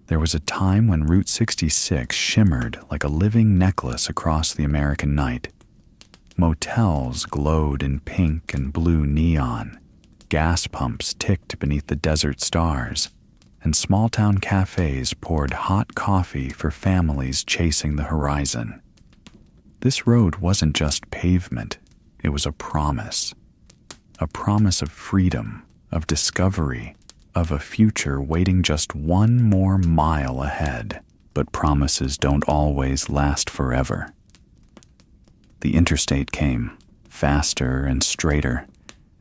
There was a time when Route 66 shimmered like a living necklace across the American night. Motels glowed in pink and blue neon. Gas pumps ticked beneath the desert stars, and small-town cafes poured hot coffee for families chasing the horizon. This road wasn't just pavement, it was a promise of freedom, of discovery, of a future waiting just one more mile ahead. But promises don't always last forever. The interstate came, faster and straighter,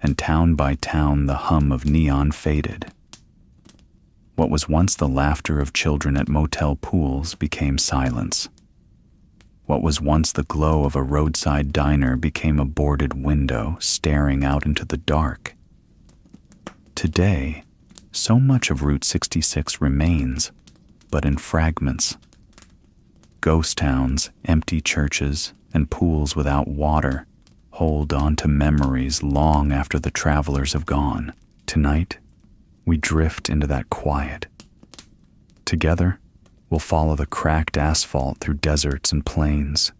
and town by town the hum of neon faded. What was once the laughter of children at motel pools became silence. What was once the glow of a roadside diner became a boarded window staring out into the dark. Today, so much of Route 66 remains, but in fragments. Ghost towns, empty churches, and pools without water hold on to memories long after the travelers have gone. Tonight, we drift into that quiet. Together, we'll follow the cracked asphalt through deserts and plains,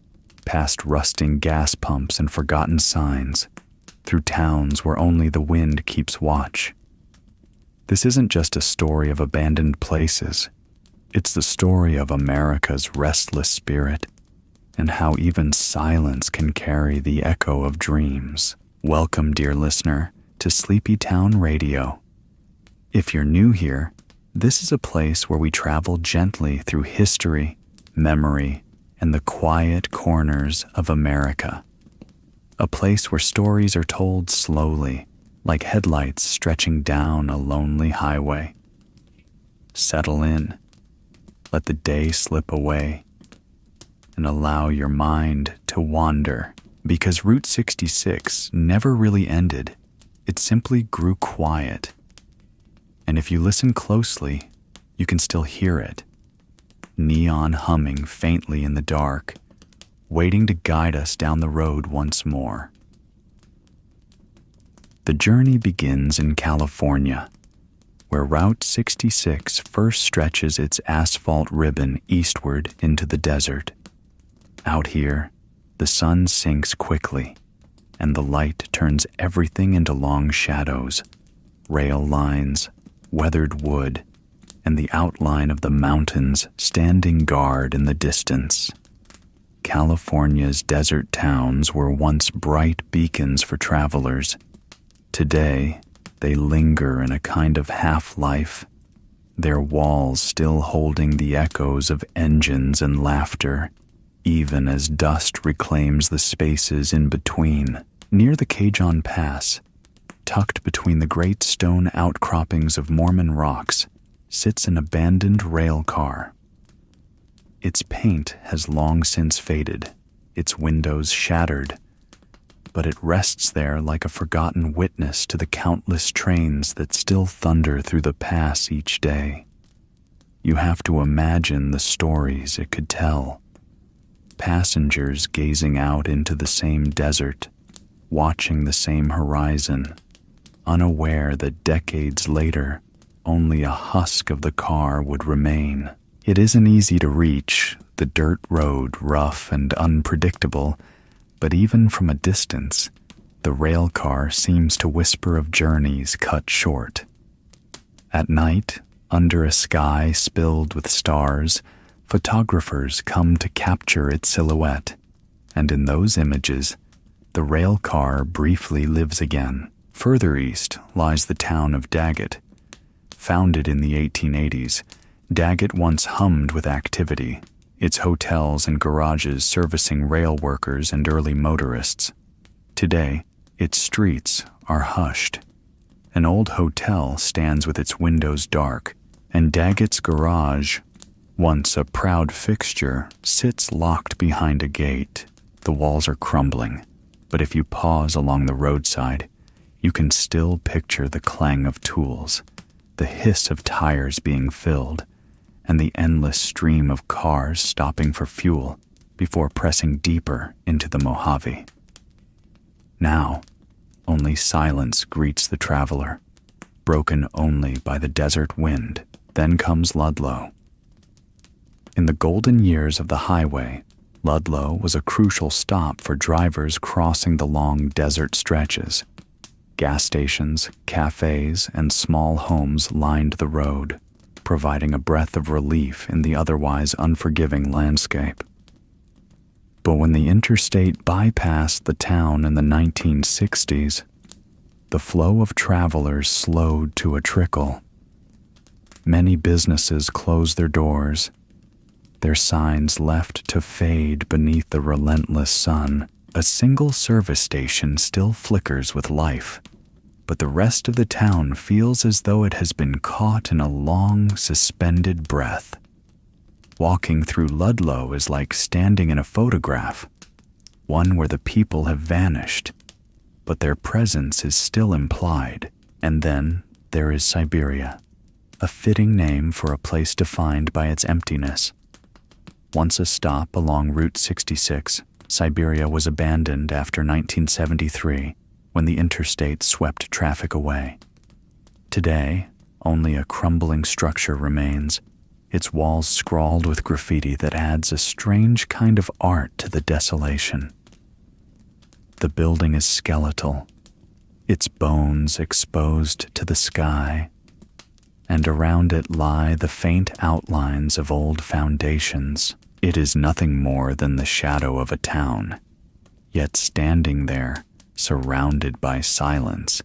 past rusting gas pumps and forgotten signs, through towns where only the wind keeps watch. This isn't just a story of abandoned places. It's the story of America's restless spirit and how even silence can carry the echo of dreams. Welcome, dear listener, to Sleepy Town Radio. If you're new here, this is a place where we travel gently through history, memory, and the quiet corners of America. A place where stories are told slowly, like headlights stretching down a lonely highway. Settle in, let the day slip away, and allow your mind to wander, because Route 66 never really ended. It simply grew quiet. And if you listen closely, you can still hear it. Neon humming faintly in the dark, waiting to guide us down the road once more. The journey begins in California, where Route 66 first stretches its asphalt ribbon eastward into the desert. Out here, the sun sinks quickly, and the light turns everything into long shadows, rail lines, weathered wood, and the outline of the mountains standing guard in the distance. California's desert towns were once bright beacons for travelers. Today, they linger in a kind of half-life, their walls still holding the echoes of engines and laughter, even as dust reclaims the spaces in between. Near the Cajon Pass, tucked between the great stone outcroppings of Mormon rocks, sits an abandoned rail car. Its paint has long since faded, its windows shattered, but it rests there like a forgotten witness to the countless trains that still thunder through the pass each day. You have to imagine the stories it could tell. Passengers gazing out into the same desert, watching the same horizon, unaware that decades later, only a husk of the car would remain. It isn't easy to reach, the dirt road rough and unpredictable, but even from a distance, the rail car seems to whisper of journeys cut short. At night, under a sky spilled with stars, photographers come to capture its silhouette, and in those images, the rail car briefly lives again. Further east lies the town of Daggett. Founded in the 1880s, Daggett once hummed with activity, its hotels and garages servicing rail workers and early motorists. Today, its streets are hushed. An old hotel stands with its windows dark, and Daggett's garage, once a proud fixture, sits locked behind a gate. The walls are crumbling, but if you pause along the roadside, you can still picture the clang of tools, the hiss of tires being filled, and the endless stream of cars stopping for fuel before pressing deeper into the Mojave. Now, only silence greets the traveler, broken only by the desert wind. Then comes Ludlow, In the golden years of the highway, Ludlow was a crucial stop for drivers crossing the long desert stretches. Gas stations, cafés, and small homes lined the road, providing a breath of relief in the otherwise unforgiving landscape. But when the interstate bypassed the town in the 1960s, the flow of travelers slowed to a trickle. Many businesses closed their doors, their signs left to fade beneath the relentless sun. A single service station still flickers with life, but the rest of the town feels as though it has been caught in a long, suspended breath. Walking through Ludlow is like standing in a photograph, one where the people have vanished, but their presence is still implied. And then there is Siberia, a fitting name for a place defined by its emptiness. Once a stop along Route 66, Siberia was abandoned after 1973 when the interstate swept traffic away. Today, only a crumbling structure remains, its walls scrawled with graffiti that adds a strange kind of art to the desolation. The building is skeletal, its bones exposed to the sky, and around it lie the faint outlines of old foundations. It is nothing more than the shadow of a town, yet standing there, surrounded by silence,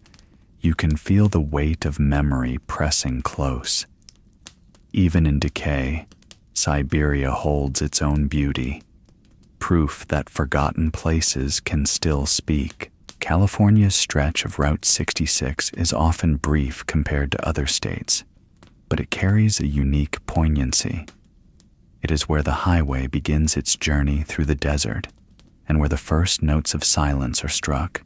you can feel the weight of memory pressing close. Even in decay, Siberia holds its own beauty, proof that forgotten places can still speak. California's stretch of Route 66 is often brief compared to other states, but it carries a unique poignancy. It is where the highway begins its journey through the desert, and where the first notes of silence are struck.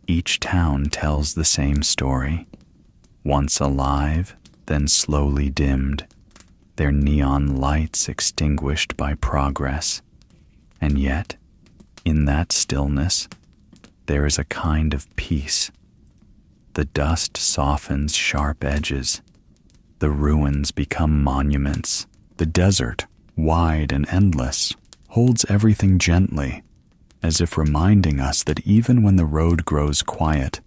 Each town tells the same story, once alive, then slowly dimmed, their neon lights extinguished by progress. And yet, in that stillness, there is a kind of peace. The dust softens sharp edges. The ruins become monuments. The desert, wide and endless, holds everything gently, as if reminding us that even when the road grows quiet,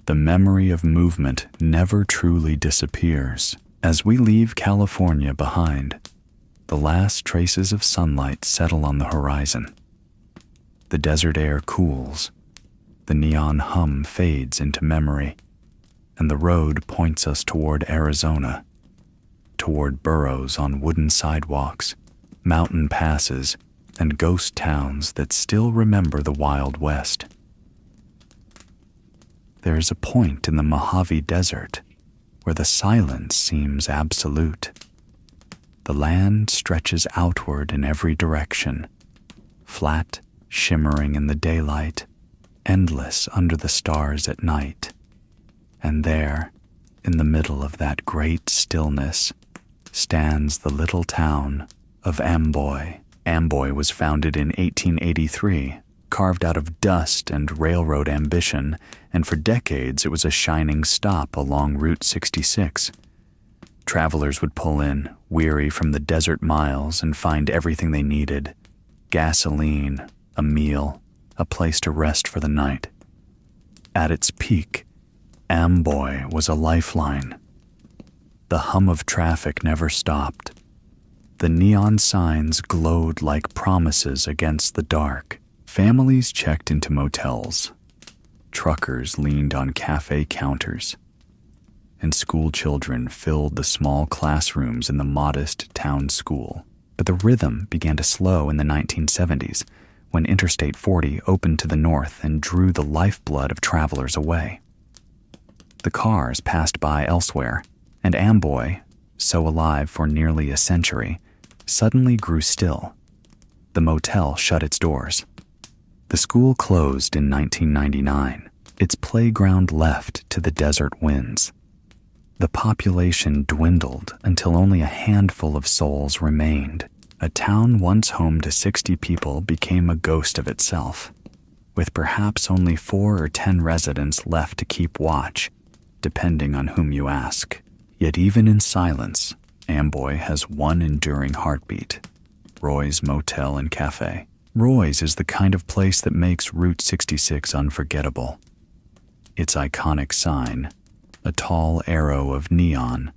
the memory of movement never truly disappears. As we leave California behind, the last traces of sunlight settle on the horizon. The desert air cools, the neon hum fades into memory, and the road points us toward Arizona, toward burros on wooden sidewalks, mountain passes, and ghost towns that still remember the Wild West. There is a point in the Mojave Desert where the silence seems absolute. The land stretches outward in every direction, flat, shimmering in the daylight, endless under the stars at night. And there, in the middle of that great stillness, stands the little town of Amboy. Amboy was founded in 1883, carved out of dust and railroad ambition, and for decades it was a shining stop along Route 66. Travelers would pull in, weary from the desert miles, and find everything they needed: gasoline, a meal, a place to rest for the night. At its peak, Amboy was a lifeline. The hum of traffic never stopped. The neon signs glowed like promises against the dark. Families checked into motels. Truckers leaned on cafe counters. And school children filled the small classrooms in the modest town school. But the rhythm began to slow in the 1970s, when Interstate 40 opened to the north and drew the lifeblood of travelers away. The cars passed by elsewhere, and Amboy, so alive for nearly a century, suddenly grew still. The motel shut its doors. The school closed in 1999, its playground left to the desert winds. The population dwindled until only a handful of souls remained. A town once home to 60 people became a ghost of itself, with perhaps only 4 or 10 residents left to keep watch, depending on whom you ask. Yet even in silence, Amboy has one enduring heartbeat: Roy's Motel and Cafe. Roy's is the kind of place that makes Route 66 unforgettable. Its iconic sign, a tall arrow of neon,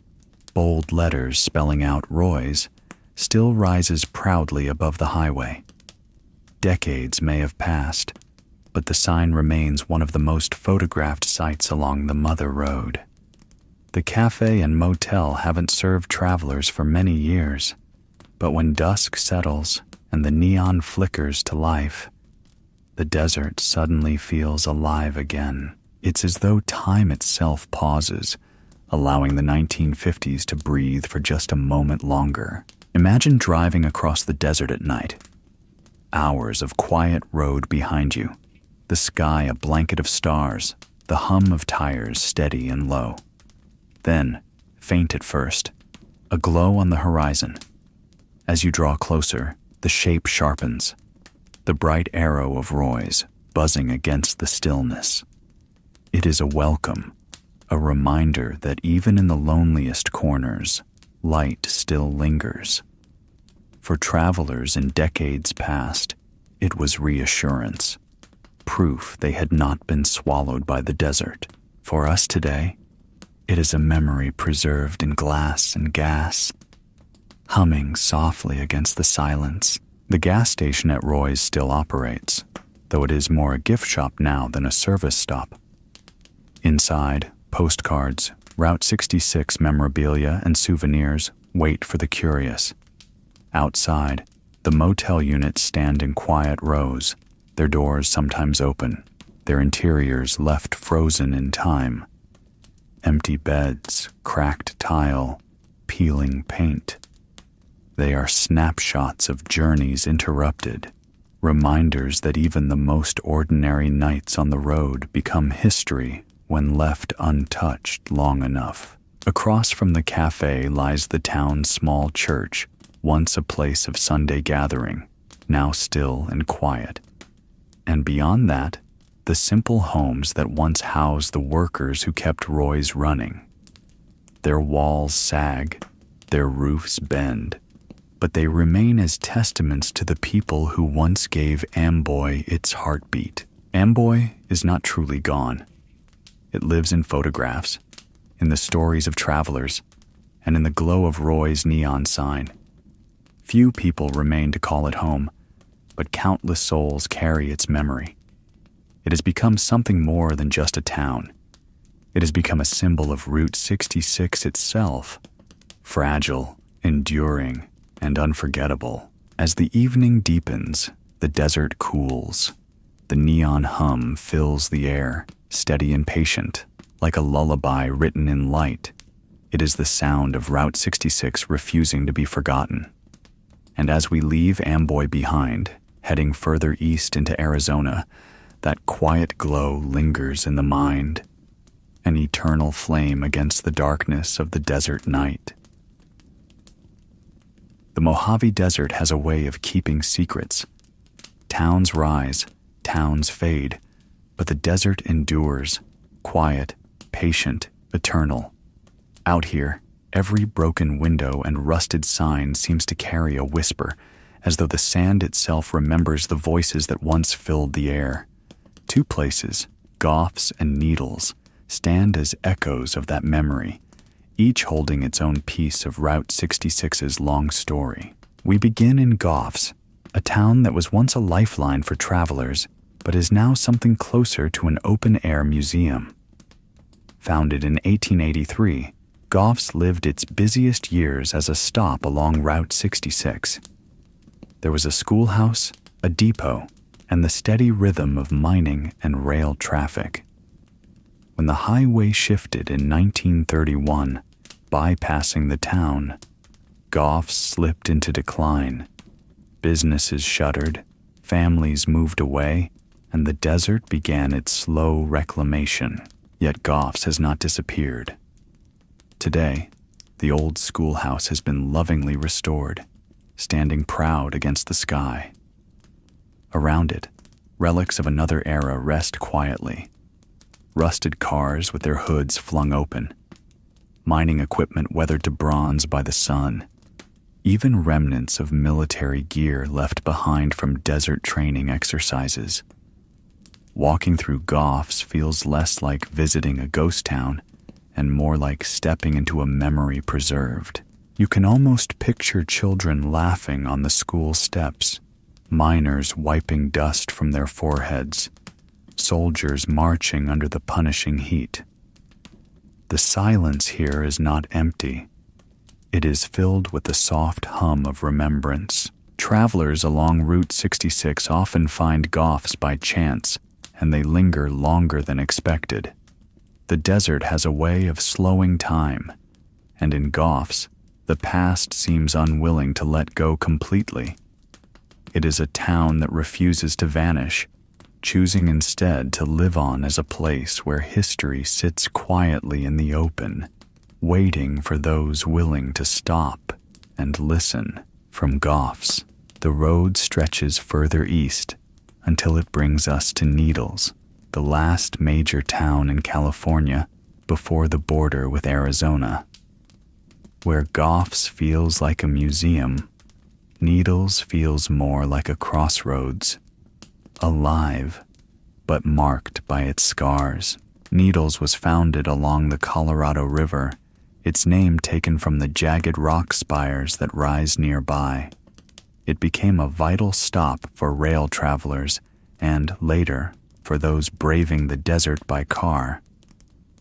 bold letters spelling out Roy's, still rises proudly above the highway. Decades may have passed, but the sign remains one of the most photographed sights along the Mother Road. The cafe and motel haven't served travelers for many years, but when dusk settles and the neon flickers to life, the desert suddenly feels alive again. It's as though time itself pauses, allowing the 1950s to breathe for just a moment longer. Imagine driving across the desert at night. Hours of quiet road behind you, the sky a blanket of stars, the hum of tires steady and low. Then, faint at first, a glow on the horizon. As you draw closer, the shape sharpens, the bright arrow of Roy's buzzing against the stillness. It is a welcome, a reminder that even in the loneliest corners, light still lingers. For travelers in decades past, it was reassurance, proof they had not been swallowed by the desert. For us today, it is a memory preserved in glass and gas, humming softly against the silence. The gas station at Roy's still operates, though it is more a gift shop now than a service stop. Inside, postcards, Route 66 memorabilia and souvenirs wait for the curious. Outside, the motel units stand in quiet rows, their doors sometimes open, their interiors left frozen in time. Empty beds, cracked tile, peeling paint. They are snapshots of journeys interrupted, reminders that even the most ordinary nights on the road become history when left untouched long enough. Across from the cafe lies the town's small church, once a place of Sunday gathering, now still and quiet. And beyond that, the simple homes that once housed the workers who kept Roy's running. Their walls sag, their roofs bend, but they remain as testaments to the people who once gave Amboy its heartbeat. Amboy is not truly gone. It lives in photographs, in the stories of travelers, and in the glow of Roy's neon sign. Few people remain to call it home, but countless souls carry its memory. It has become something more than just a town. It has become a symbol of Route 66 itself, fragile, enduring, and unforgettable. As the evening deepens, the desert cools. The neon hum fills the air, steady and patient, like a lullaby written in light. It is the sound of Route 66 refusing to be forgotten. And as we leave Amboy behind, heading further east into Arizona, that quiet glow lingers in the mind, an eternal flame against the darkness of the desert night. The Mojave Desert has a way of keeping secrets. Towns rise, towns fade, but the desert endures, quiet, patient, eternal. Out here, every broken window and rusted sign seems to carry a whisper, as though the sand itself remembers the voices that once filled the air. Two places, Goffs and Needles, stand as echoes of that memory, each holding its own piece of Route 66's long story. We begin in Goffs, a town that was once a lifeline for travelers, but is now something closer to an open-air museum. Founded in 1883, Goffs lived its busiest years as a stop along Route 66. There was a schoolhouse, a depot, and the steady rhythm of mining and rail traffic. When the highway shifted in 1931, bypassing the town, Goffs slipped into decline. Businesses shuttered, families moved away, and the desert began its slow reclamation. Yet Goffs has not disappeared. Today, the old schoolhouse has been lovingly restored, standing proud against the sky. Around it, relics of another era rest quietly. Rusted cars with their hoods flung open. mining equipment weathered to bronze by the sun, even remnants of military gear left behind from desert training exercises. Walking through Goffs feels less like visiting a ghost town and more like stepping into a memory preserved. You can almost picture children laughing on the school steps, miners wiping dust from their foreheads, soldiers marching under the punishing heat. The silence here is not empty. It is filled with the soft hum of remembrance. Travelers along Route 66 often find Goffs by chance, and they linger longer than expected. The desert has a way of slowing time, and in Goffs, the past seems unwilling to let go completely. It is a town that refuses to vanish, choosing instead to live on as a place where history sits quietly in the open, waiting for those willing to stop and listen. From Goffs, the road stretches further east until it brings us to Needles, the last major town in California before the border with Arizona. Where Goffs feels like a museum, Needles feels more like a crossroads, alive, but marked by its scars. Needles was founded along the Colorado River, its name taken from the jagged rock spires that rise nearby. It became a vital stop for rail travelers and, later, for those braving the desert by car.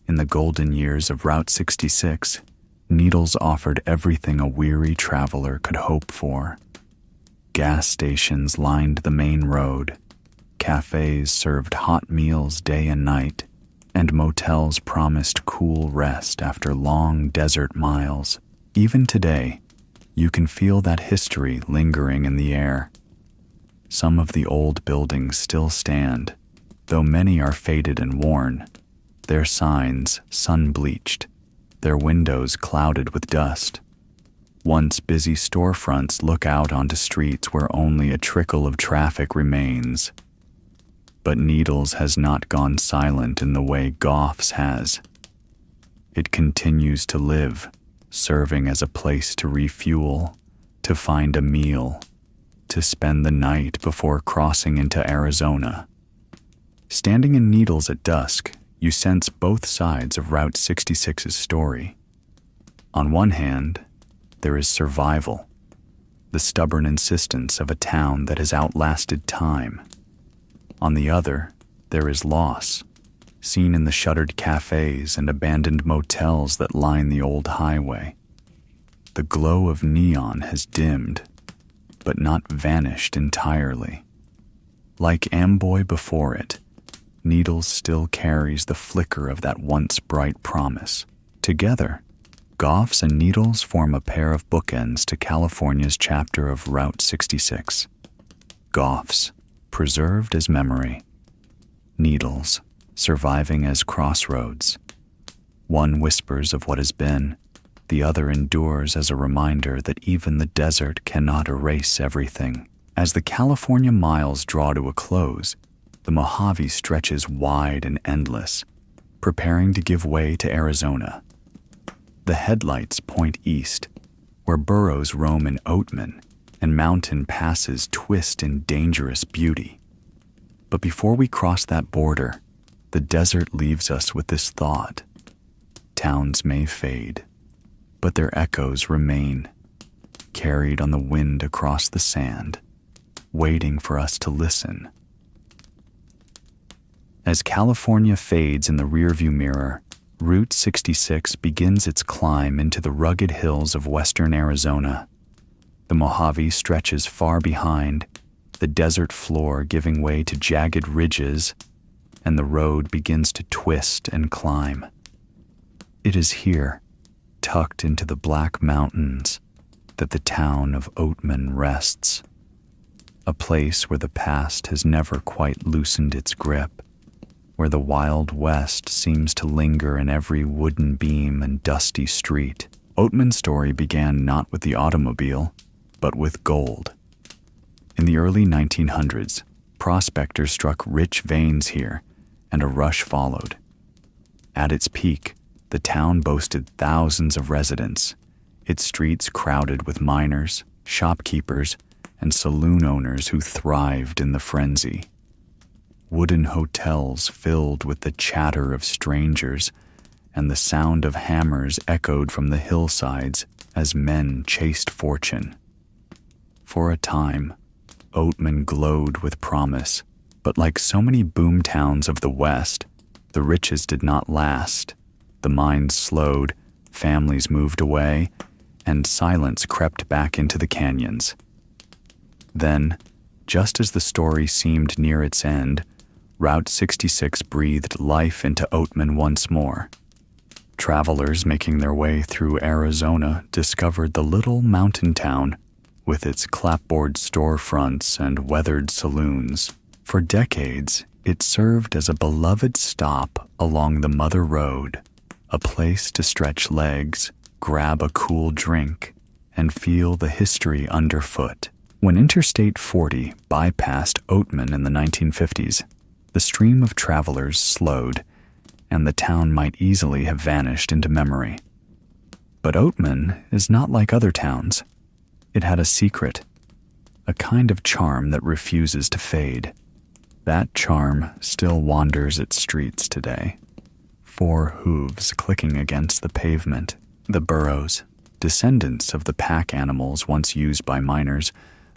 In the golden years of Route 66, Needles offered everything a weary traveler could hope for. Gas stations lined the main road, cafés served hot meals day and night, and motels promised cool rest after long desert miles. Even today, you can feel that history lingering in the air. Some of the old buildings still stand, though many are faded and worn, their signs sun-bleached, their windows clouded with dust. Once busy storefronts look out onto streets where only a trickle of traffic remains. But Needles has not gone silent in the way Goffs has. It continues to live, serving as a place to refuel, to find a meal, to spend the night before crossing into Arizona. Standing in Needles at dusk, you sense both sides of Route 66's story. On one hand, there is survival, the stubborn insistence of a town that has outlasted time. On the other, there is loss, seen in the shuttered cafés and abandoned motels that line the old highway. The glow of neon has dimmed, but not vanished entirely. Like Amboy before it, Needles still carries the flicker of that once bright promise. Together, Goffs and Needles form a pair of bookends to California's chapter of Route 66. Goffs, preserved as memory. Needles, surviving as crossroads. One whispers of what has been, the other endures as a reminder that even the desert cannot erase everything. As the California miles draw to a close, the Mojave stretches wide and endless, preparing to give way to Arizona. The headlights point east, where burros roam in Oatman and mountain passes twist in dangerous beauty. But before we cross that border, the desert leaves us with this thought. Towns may fade, but their echoes remain, carried on the wind across the sand, waiting for us to listen. As California fades in the rearview mirror, Route 66 begins its climb into the rugged hills of western Arizona. The Mojave stretches far behind, the desert floor giving way to jagged ridges, and the road begins to twist and climb. It is here, tucked into the Black Mountains, that the town of Oatman rests, a place where the past has never quite loosened its grip, where the Wild West seems to linger in every wooden beam and dusty street. Oatman's story began not with the automobile, but with gold. In the early 1900s, prospectors struck rich veins here, and a rush followed. At its peak, The town boasted thousands of residents, its streets crowded with miners, shopkeepers, and saloon owners who thrived in the frenzy. Wooden hotels filled with the chatter of strangers, and the sound of hammers echoed from the hillsides as men chased fortune. For a time, Oatman glowed with promise, but like so many boom towns of the West, the riches did not last. The mines slowed, families moved away, and silence crept back into the canyons. Then, just as the story seemed near its end, Route 66 breathed life into Oatman once more. Travelers making their way through Arizona discovered the little mountain town with its clapboard storefronts and weathered saloons. For decades, it served as a beloved stop along the Mother Road, a place to stretch legs, grab a cool drink, and feel the history underfoot. When Interstate 40 bypassed Oatman in the 1950s, the stream of travelers slowed, and the town might easily have vanished into memory. But Oatman is not like other towns. It had a secret, a kind of charm that refuses to fade. That charm still wanders its streets today. 4 hooves clicking against the pavement. The burros, descendants of the pack animals once used by miners,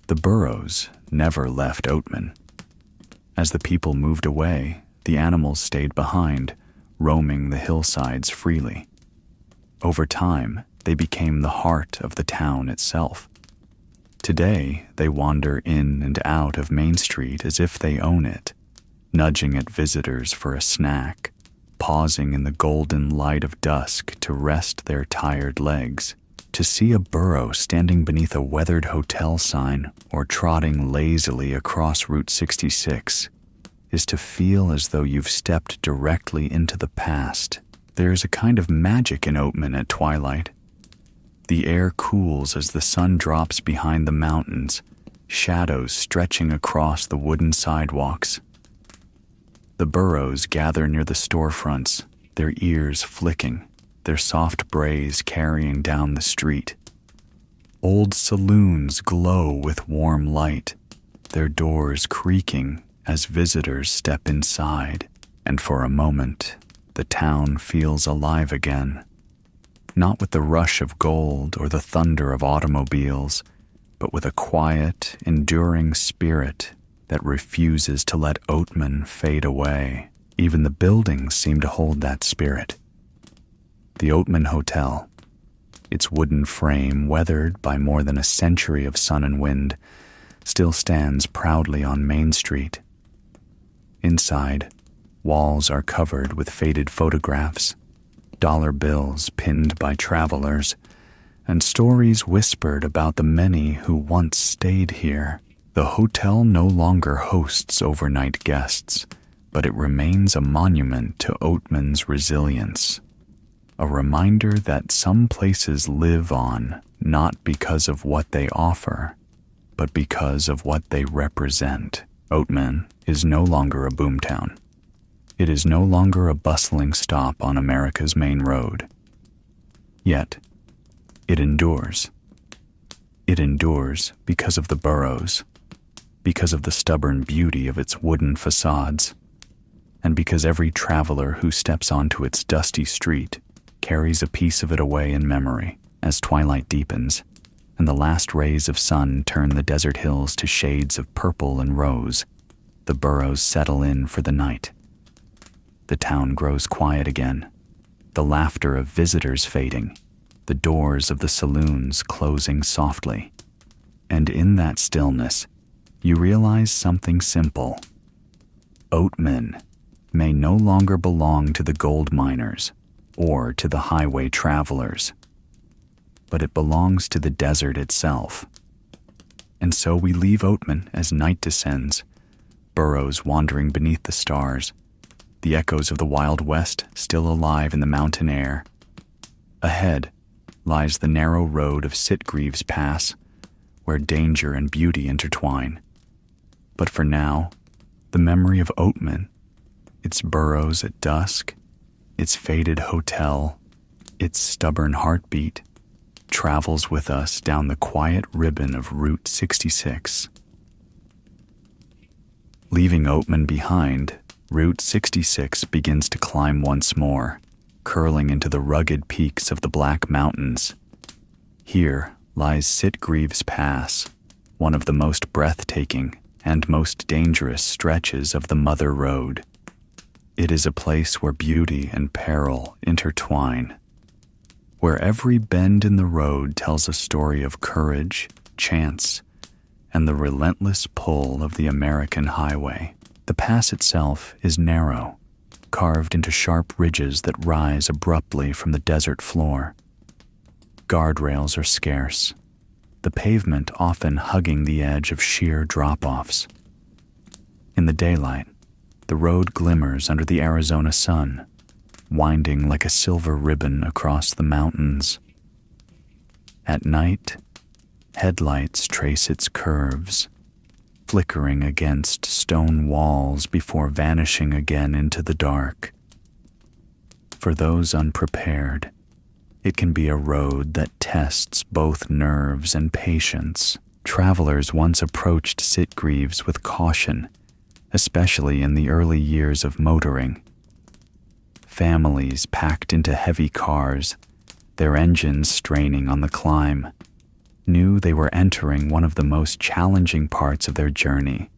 the burros never left Oatman. As the people moved away, the animals stayed behind, roaming the hillsides freely. Over time, they became the heart of the town itself. Today, they wander in and out of Main Street as if they own it, nudging at visitors for a snack, pausing in the golden light of dusk to rest their tired legs. To see a burro standing beneath a weathered hotel sign or trotting lazily across Route 66 is to feel as though you've stepped directly into the past. There's a kind of magic in Oatman at twilight. The air cools as the sun drops behind the mountains, shadows stretching across the wooden sidewalks. The burros gather near the storefronts, their ears flicking, their soft brays carrying down the street. Old saloons glow with warm light, their doors creaking as visitors step inside, and for a moment, the town feels alive again. Not with the rush of gold or the thunder of automobiles, but with a quiet, enduring spirit that refuses to let Oatman fade away. Even the buildings seem to hold that spirit. The Oatman Hotel, its wooden frame weathered by more than a century of sun and wind, still stands proudly on Main Street. Inside, walls are covered with faded photographs, dollar bills pinned by travelers, and stories whispered about the many who once stayed here. The hotel no longer hosts overnight guests, but it remains a monument to Oatman's resilience. A reminder that some places live on not because of what they offer, but because of what they represent. Oatman is no longer a boomtown. It is no longer a bustling stop on America's main road. Yet, it endures. It endures because of the burros, because of the stubborn beauty of its wooden facades, and because every traveler who steps onto its dusty street carries a piece of it away in memory. As twilight deepens, and the last rays of sun turn the desert hills to shades of purple and rose, the burros settle in for the night. The town grows quiet again, the laughter of visitors fading, the doors of the saloons closing softly. And in that stillness, you realize something simple. Oatman may no longer belong to the gold miners or to the highway travelers, but it belongs to the desert itself. And so we leave Oatman as night descends, burros wandering beneath the stars, the echoes of the Wild West still alive in the mountain air. Ahead lies the narrow road of Sitgreaves Pass, where danger and beauty intertwine. But for now, the memory of Oatman, its burros at dusk, its faded hotel, its stubborn heartbeat, travels with us down the quiet ribbon of Route 66. Leaving Oatman behind, Route 66 begins to climb once more, curling into the rugged peaks of the Black Mountains. Here lies Sitgreaves Pass, one of the most breathtaking and most dangerous stretches of the Mother Road. It is a place where beauty and peril intertwine, where every bend in the road tells a story of courage, chance, and the relentless pull of the American highway. The pass itself is narrow, carved into sharp ridges that rise abruptly from the desert floor. Guardrails are scarce, the pavement often hugging the edge of sheer drop-offs. In the daylight, the road glimmers under the Arizona sun, winding like a silver ribbon across the mountains. At night, headlights trace its curves, flickering against stone walls before vanishing again into the dark. For those unprepared, it can be a road that tests both nerves and patience. Travelers once approached Sitgreaves with caution, especially in the early years of motoring. Families packed into heavy cars, their engines straining on the climb, knew they were entering one of the most challenging parts of their journey.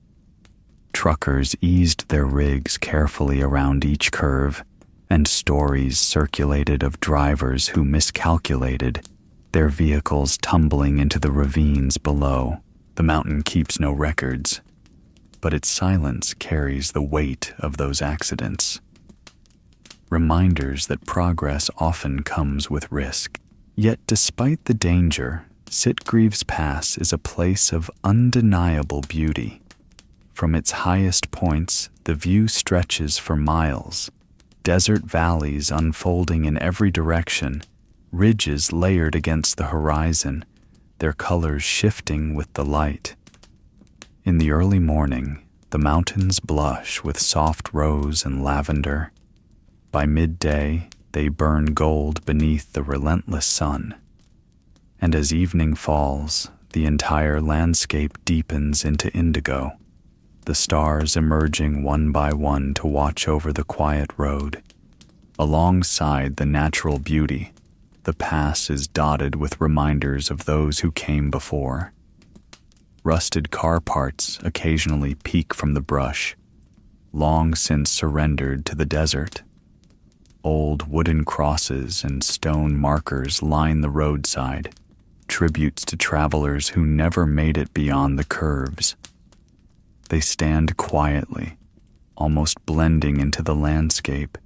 Truckers eased their rigs carefully around each curve, and stories circulated of drivers who miscalculated, their vehicles tumbling into the ravines below. The mountain keeps no records, but its silence carries the weight of those accidents. Reminders that progress often comes with risk. Yet despite the danger, Sitgreaves Pass is a place of undeniable beauty. From its highest points, the view stretches for miles. Desert valleys unfolding in every direction, ridges layered against the horizon, their colors shifting with the light. In the early morning, the mountains blush with soft rose and lavender. By midday, they burn gold beneath the relentless sun. And as evening falls, the entire landscape deepens into indigo, the stars emerging one by one to watch over the quiet road. Alongside the natural beauty, the pass is dotted with reminders of those who came before. Rusted car parts occasionally peek from the brush, long since surrendered to the desert. Old wooden crosses and stone markers line the roadside, tributes to travelers who never made it beyond the curves. They stand quietly, almost blending into the landscape,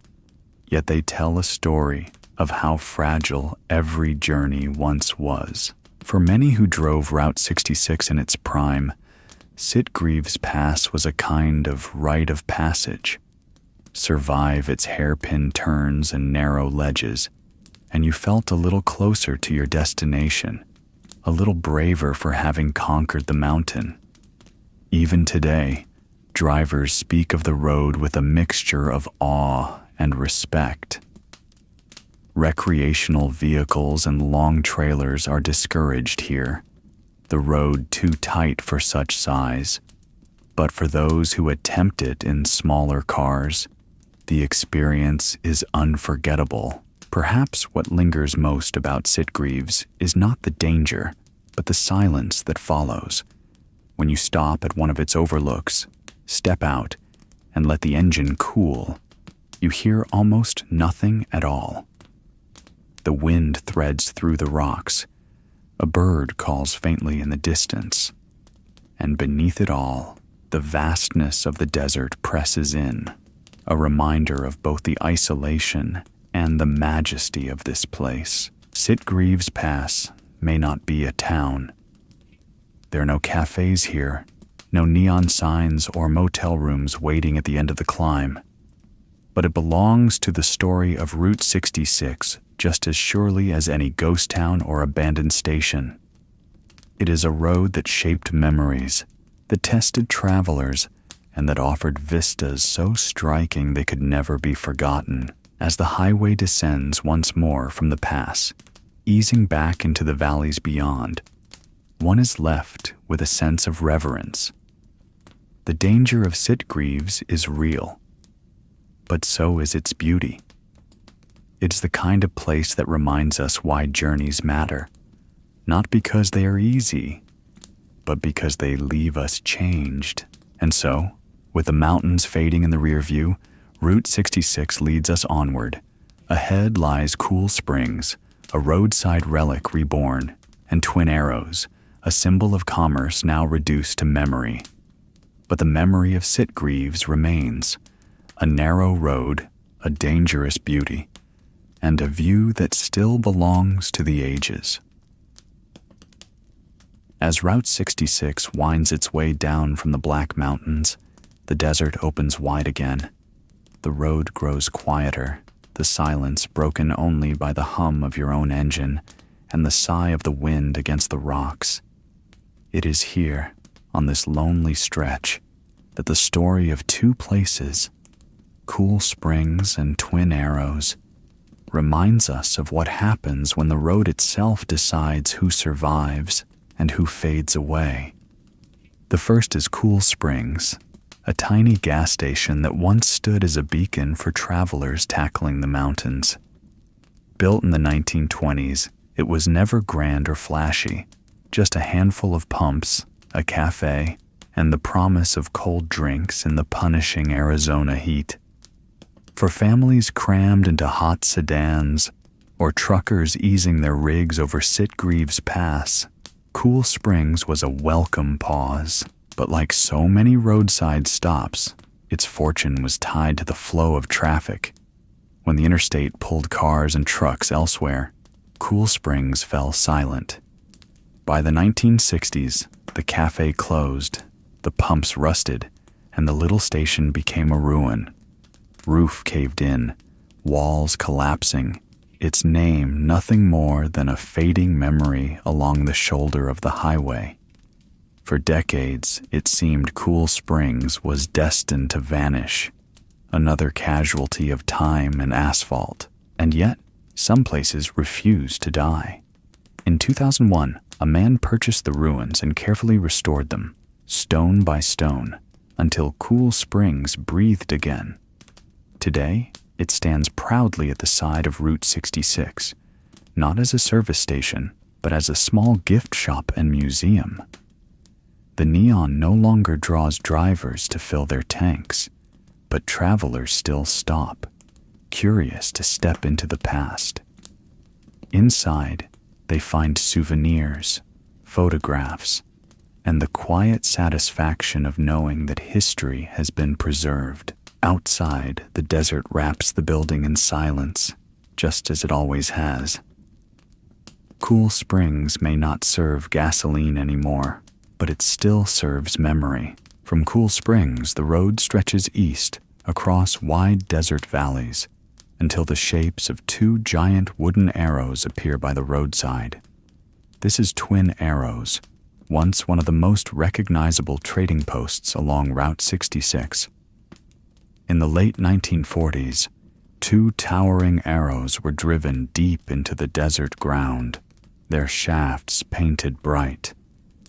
yet they tell a story of how fragile every journey once was. For many who drove Route 66 in its prime, Sitgreaves Pass was a kind of rite of passage. Survive its hairpin turns and narrow ledges, and you felt a little closer to your destination, a little braver for having conquered the mountain. Even today, drivers speak of the road with a mixture of awe and respect. Recreational vehicles and long trailers are discouraged here, the road too tight for such size. But for those who attempt it in smaller cars, the experience is unforgettable. Perhaps what lingers most about Sitgreaves is not the danger, but the silence that follows. When you stop at one of its overlooks, step out, and let the engine cool, you hear almost nothing at all. The wind threads through the rocks. A bird calls faintly in the distance. And beneath it all, the vastness of the desert presses in, a reminder of both the isolation and the majesty of this place. Sitgreaves Pass may not be a town. There are no cafes here, no neon signs or motel rooms waiting at the end of the climb. But it belongs to the story of Route 66 just as surely as any ghost town or abandoned station. It is a road that shaped memories, that tested travelers, and that offered vistas so striking they could never be forgotten. As the highway descends once more from the pass, easing back into the valleys beyond, one is left with a sense of reverence. The danger of Sitgreaves is real, but so is its beauty. It's the kind of place that reminds us why journeys matter, not because they are easy, but because they leave us changed. And so, with the mountains fading in the rear view, Route 66 leads us onward. Ahead lies Cool Springs, a roadside relic reborn, and Twin Arrows, a symbol of commerce now reduced to memory. But the memory of Sitgreaves remains, a narrow road, a dangerous beauty, and a view that still belongs to the ages. As Route 66 winds its way down from the Black Mountains, the desert opens wide again. The road grows quieter, the silence broken only by the hum of your own engine and the sigh of the wind against the rocks. It is here, on this lonely stretch, that the story of two places, Cool Springs and Twin Arrows, reminds us of what happens when the road itself decides who survives and who fades away. The first is Cool Springs, a tiny gas station that once stood as a beacon for travelers tackling the mountains. Built in the 1920s, it was never grand or flashy, just a handful of pumps, a cafe, and the promise of cold drinks in the punishing Arizona heat. For families crammed into hot sedans, or truckers easing their rigs over Sitgreaves Pass, Cool Springs was a welcome pause. But like so many roadside stops, its fortune was tied to the flow of traffic. When the interstate pulled cars and trucks elsewhere, Cool Springs fell silent. By the 1960s, the cafe closed, the pumps rusted, and the little station became a ruin. Roof caved in, walls collapsing, its name nothing more than a fading memory along the shoulder of the highway. For decades, it seemed Cool Springs was destined to vanish, another casualty of time and asphalt, and yet some places refused to die. In 2001, a man purchased the ruins and carefully restored them, stone by stone, until Cool Springs breathed again. Today, it stands proudly at the side of Route 66, not as a service station, but as a small gift shop and museum. The neon no longer draws drivers to fill their tanks, but travelers still stop, curious to step into the past. Inside, they find souvenirs, photographs, and the quiet satisfaction of knowing that history has been preserved. Outside, the desert wraps the building in silence, just as it always has. Cool Springs may not serve gasoline anymore, but it still serves memory. From Cool Springs, the road stretches east across wide desert valleys until the shapes of two giant wooden arrows appear by the roadside. This is Twin Arrows, once one of the most recognizable trading posts along Route 66. In the late 1940s, two towering arrows were driven deep into the desert ground, their shafts painted bright,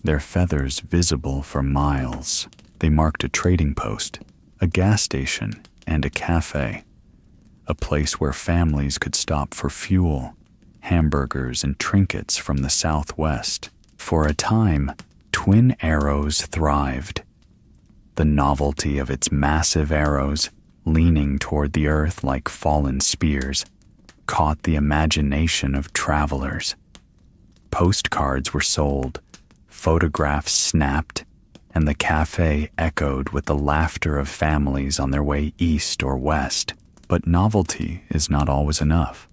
their feathers visible for miles. They marked a trading post, a gas station, and a cafe, a place where families could stop for fuel, hamburgers, and trinkets from the Southwest. For a time, Twin Arrows thrived. The novelty of its massive arrows, leaning toward the earth like fallen spears, caught the imagination of travelers. Postcards were sold, photographs snapped, and the cafe echoed with the laughter of families on their way east or west. But novelty is not always enough.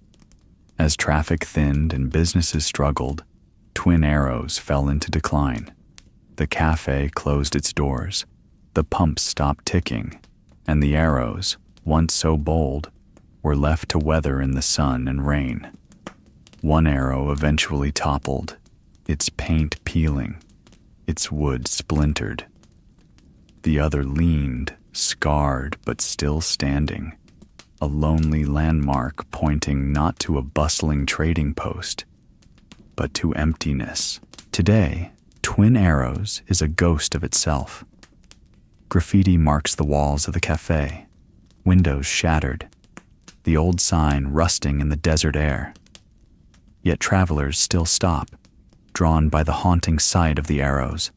As traffic thinned and businesses struggled, Twin Arrows fell into decline. The cafe closed its doors, the pumps stopped ticking, and the arrows, once so bold, were left to weather in the sun and rain. One arrow eventually toppled, its paint peeling, its wood splintered. The other leaned, scarred but still standing, a lonely landmark pointing not to a bustling trading post, but to emptiness. Today, Twin Arrows is a ghost of itself. Graffiti marks the walls of the cafe, windows shattered, the old sign rusting in the desert air. Yet travelers still stop, drawn by the haunting sight of the arrows.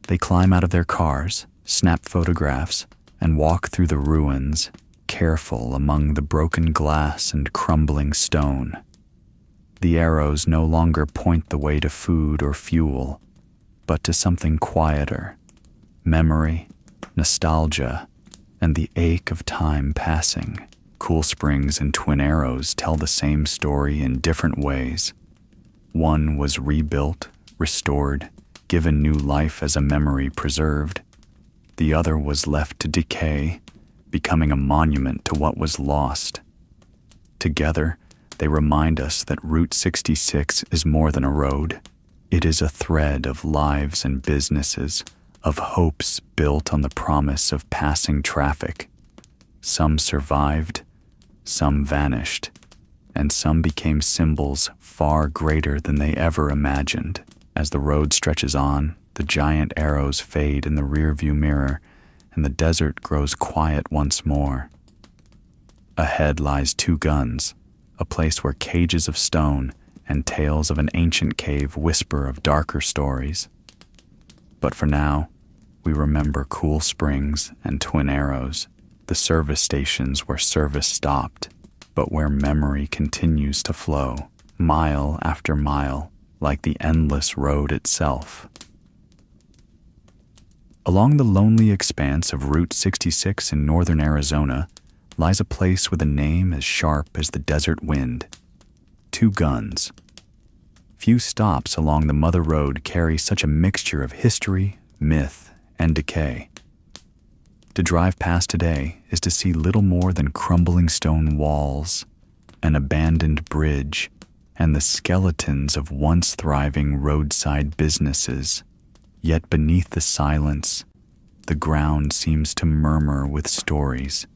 They climb out of their cars, snap photographs, and walk through the ruins, careful among the broken glass and crumbling stone. The arrows no longer point the way to food or fuel, but to something quieter, memory, nostalgia, and the ache of time passing. Cool Springs and Twin Arrows tell the same story in different ways. One was rebuilt, restored, given new life as a memory preserved. The other was left to decay, becoming a monument to what was lost. Together, they remind us that Route 66 is more than a road. It is a thread of lives and businesses, of hopes built on the promise of passing traffic. Some survived, some vanished, and some became symbols far greater than they ever imagined. As the road stretches on, the giant arrows fade in the rearview mirror, and the desert grows quiet once more. Ahead lies Two Guns, a place where cages of stone and tales of an ancient cave whisper of darker stories. But for now, we remember Cool Springs and Twin Arrows, the service stations where service stopped, but where memory continues to flow, mile after mile, like the endless road itself. Along the lonely expanse of Route 66 in northern Arizona lies a place with a name as sharp as the desert wind: Two Guns. Few stops along the Mother Road carry such a mixture of history, myth, and decay. To drive past today is to see little more than crumbling stone walls, an abandoned bridge, and the skeletons of once thriving roadside businesses. Yet beneath the silence, the ground seems to murmur with stories,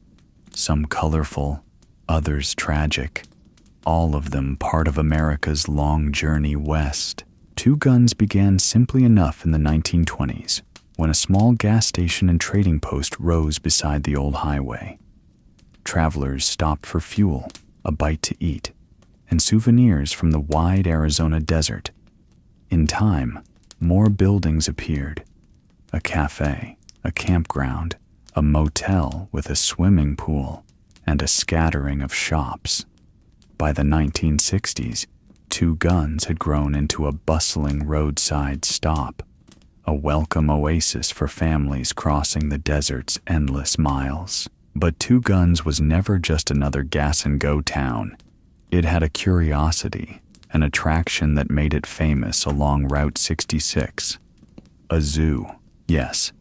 some colorful, others tragic, all of them part of America's long journey west. Two Guns began simply enough in the 1920s, when a small gas station and trading post rose beside the old highway. Travelers stopped for fuel, a bite to eat, and souvenirs from the wide Arizona desert. In time, more buildings appeared: a cafe, a campground, a motel with a swimming pool, and a scattering of shops. By the 1960s, Two Guns had grown into a bustling roadside stop, a welcome oasis for families crossing the desert's endless miles. But Two Guns was never just another gas-and-go town. It had a curiosity, an attraction that made it famous along Route 66. A zoo. Yes,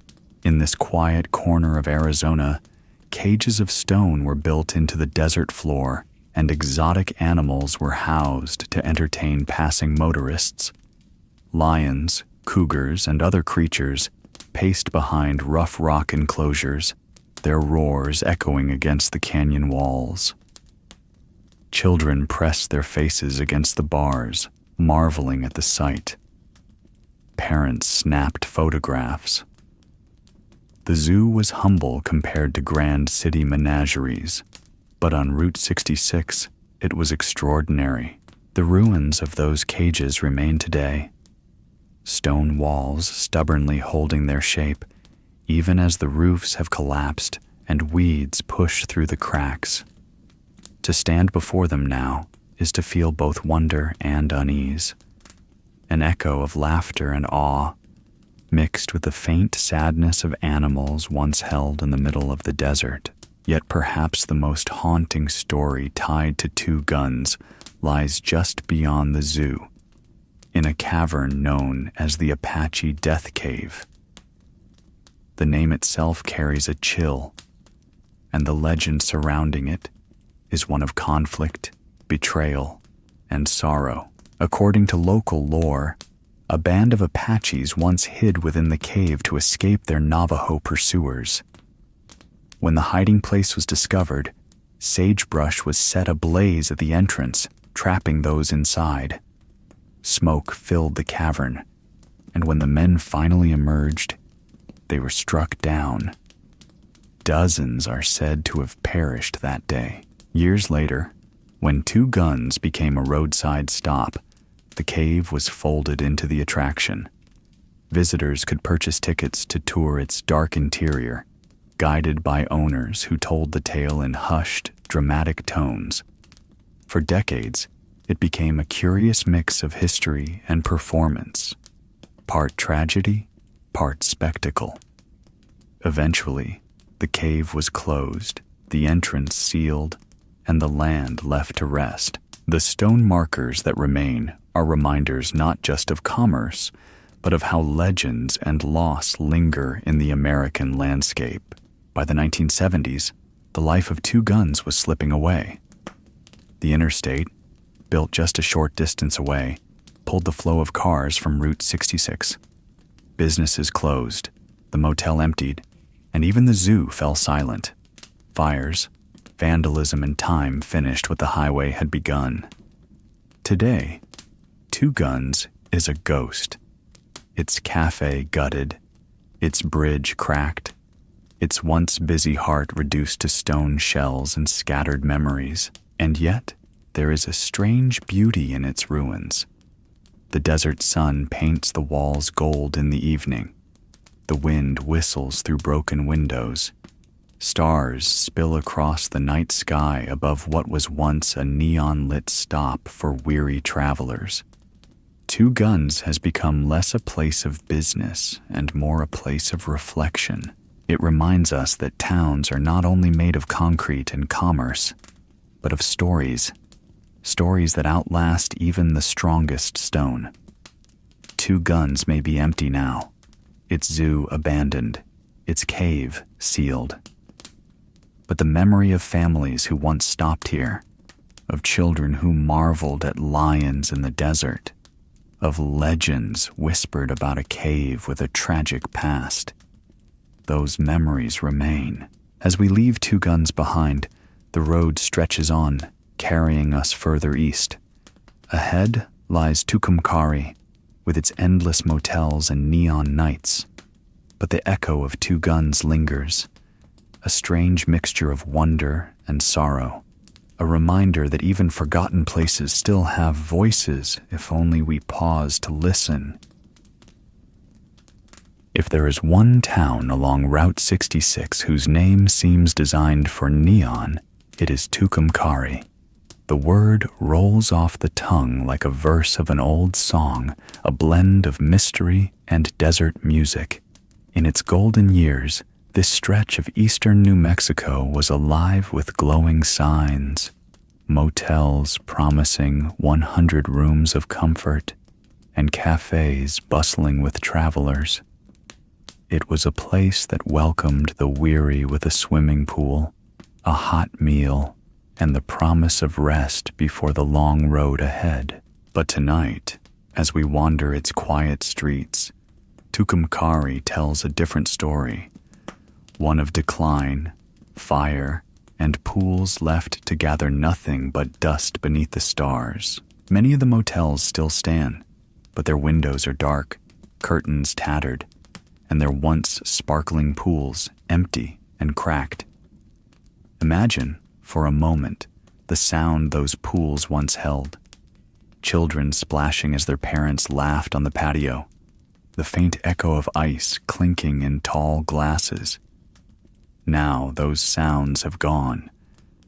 in this quiet corner of Arizona, cages of stone were built into the desert floor, and exotic animals were housed to entertain passing motorists. Lions, cougars, and other creatures paced behind rough rock enclosures, their roars echoing against the canyon walls. Children pressed their faces against the bars, marveling at the sight. Parents snapped photographs. The zoo was humble compared to grand city menageries, but on Route 66, it was extraordinary. The ruins of those cages remain today, stone walls stubbornly holding their shape, even as the roofs have collapsed and weeds push through the cracks. To stand before them now is to feel both wonder and unease, an echo of laughter and awe, mixed with the faint sadness of animals once held in the middle of the desert. Yet perhaps the most haunting story tied to Two Guns lies just beyond the zoo, in a cavern known as the Apache Death Cave. The name itself carries a chill, and the legend surrounding it is one of conflict, betrayal, and sorrow. According to local lore, a band of Apaches once hid within the cave to escape their Navajo pursuers. When the hiding place was discovered, Sagebrush was set ablaze at the entrance, trapping those inside. Smoke filled the cavern, and when the men finally emerged, they were struck down. Dozens are said to have perished that day. Years later, when Two Guns became a roadside stop, the cave was folded into the attraction. Visitors could purchase tickets to tour its dark interior, guided by owners who told the tale in hushed, dramatic tones. For decades, it became a curious mix of history and performance, part tragedy, part spectacle. Eventually, the cave was closed, the entrance sealed, and the land left to rest. The stone markers that remain are reminders not just of commerce, but of how legends and loss linger in the American landscape. By the 1970s, the life of Two Guns was slipping away. The interstate, built just a short distance away, pulled the flow of cars from Route 66. Businesses closed, the motel emptied, and even the zoo fell silent. Fires, vandalism, and time finished what the highway had begun. Today, Two Guns is a ghost. Its cafe gutted, its bridge cracked, its once busy heart reduced to stone shells and scattered memories. And yet, there is a strange beauty in its ruins. The desert sun paints the walls gold in the evening. The wind whistles through broken windows. Stars spill across the night sky above what was once a neon-lit stop for weary travelers. Two Guns has become less a place of business and more a place of reflection. It reminds us that towns are not only made of concrete and commerce, but of stories that outlast even the strongest stone. Two Guns may be empty now, its zoo abandoned, its cave sealed. But the memory of families who once stopped here, of children who marveled at lions in the desert, of legends whispered about a cave with a tragic past, those memories remain. As we leave Two Guns behind, the road stretches on, carrying us further east. Ahead lies Tucumcari, with its endless motels and neon nights. But the echo of Two Guns lingers, a strange mixture of wonder and sorrow, a reminder that even forgotten places still have voices if only we pause to listen. If there is one town along Route 66 whose name seems designed for neon, it is Tucumcari. The word rolls off the tongue like a verse of an old song, a blend of mystery and desert music. In its golden years, this stretch of eastern New Mexico was alive with glowing signs, motels promising 100 rooms of comfort, and cafes bustling with travelers. It was a place that welcomed the weary with a swimming pool, a hot meal, and the promise of rest before the long road ahead. But tonight, as we wander its quiet streets, Tucumcari tells a different story, one of decline, fire, and pools left to gather nothing but dust beneath the stars. Many of the motels still stand, but their windows are dark, curtains tattered, and their once sparkling pools empty and cracked. Imagine, for a moment, the sound those pools once held. Children splashing as their parents laughed on the patio, the faint echo of ice clinking in tall glasses. Now those sounds have gone,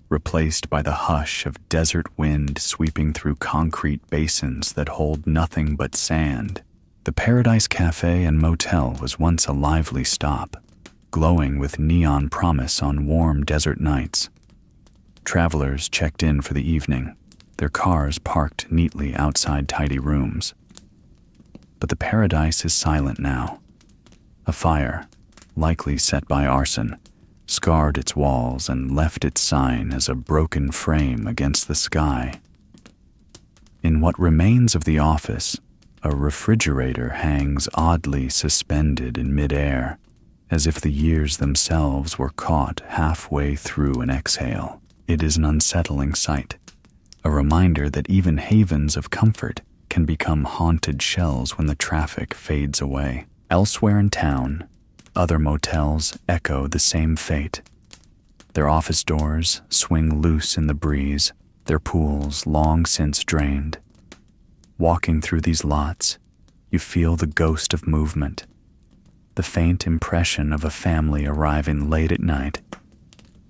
replaced by the hush of desert wind sweeping through concrete basins that hold nothing but sand. The Paradise Cafe and Motel was once a lively stop, glowing with neon promise on warm desert nights. Travelers checked in for the evening, their cars parked neatly outside tidy rooms. But the Paradise is silent now. A fire, likely set by arson, scarred its walls and left its sign as a broken frame against the sky. In what remains of the office, a refrigerator hangs oddly suspended in midair, as if the years themselves were caught halfway through an exhale. It is an unsettling sight, a reminder that even havens of comfort can become haunted shells when the traffic fades away. Elsewhere in town, other motels echo the same fate. Their office doors swing loose in the breeze, their pools long since drained. Walking through these lots, you feel the ghost of movement, the faint impression of a family arriving late at night,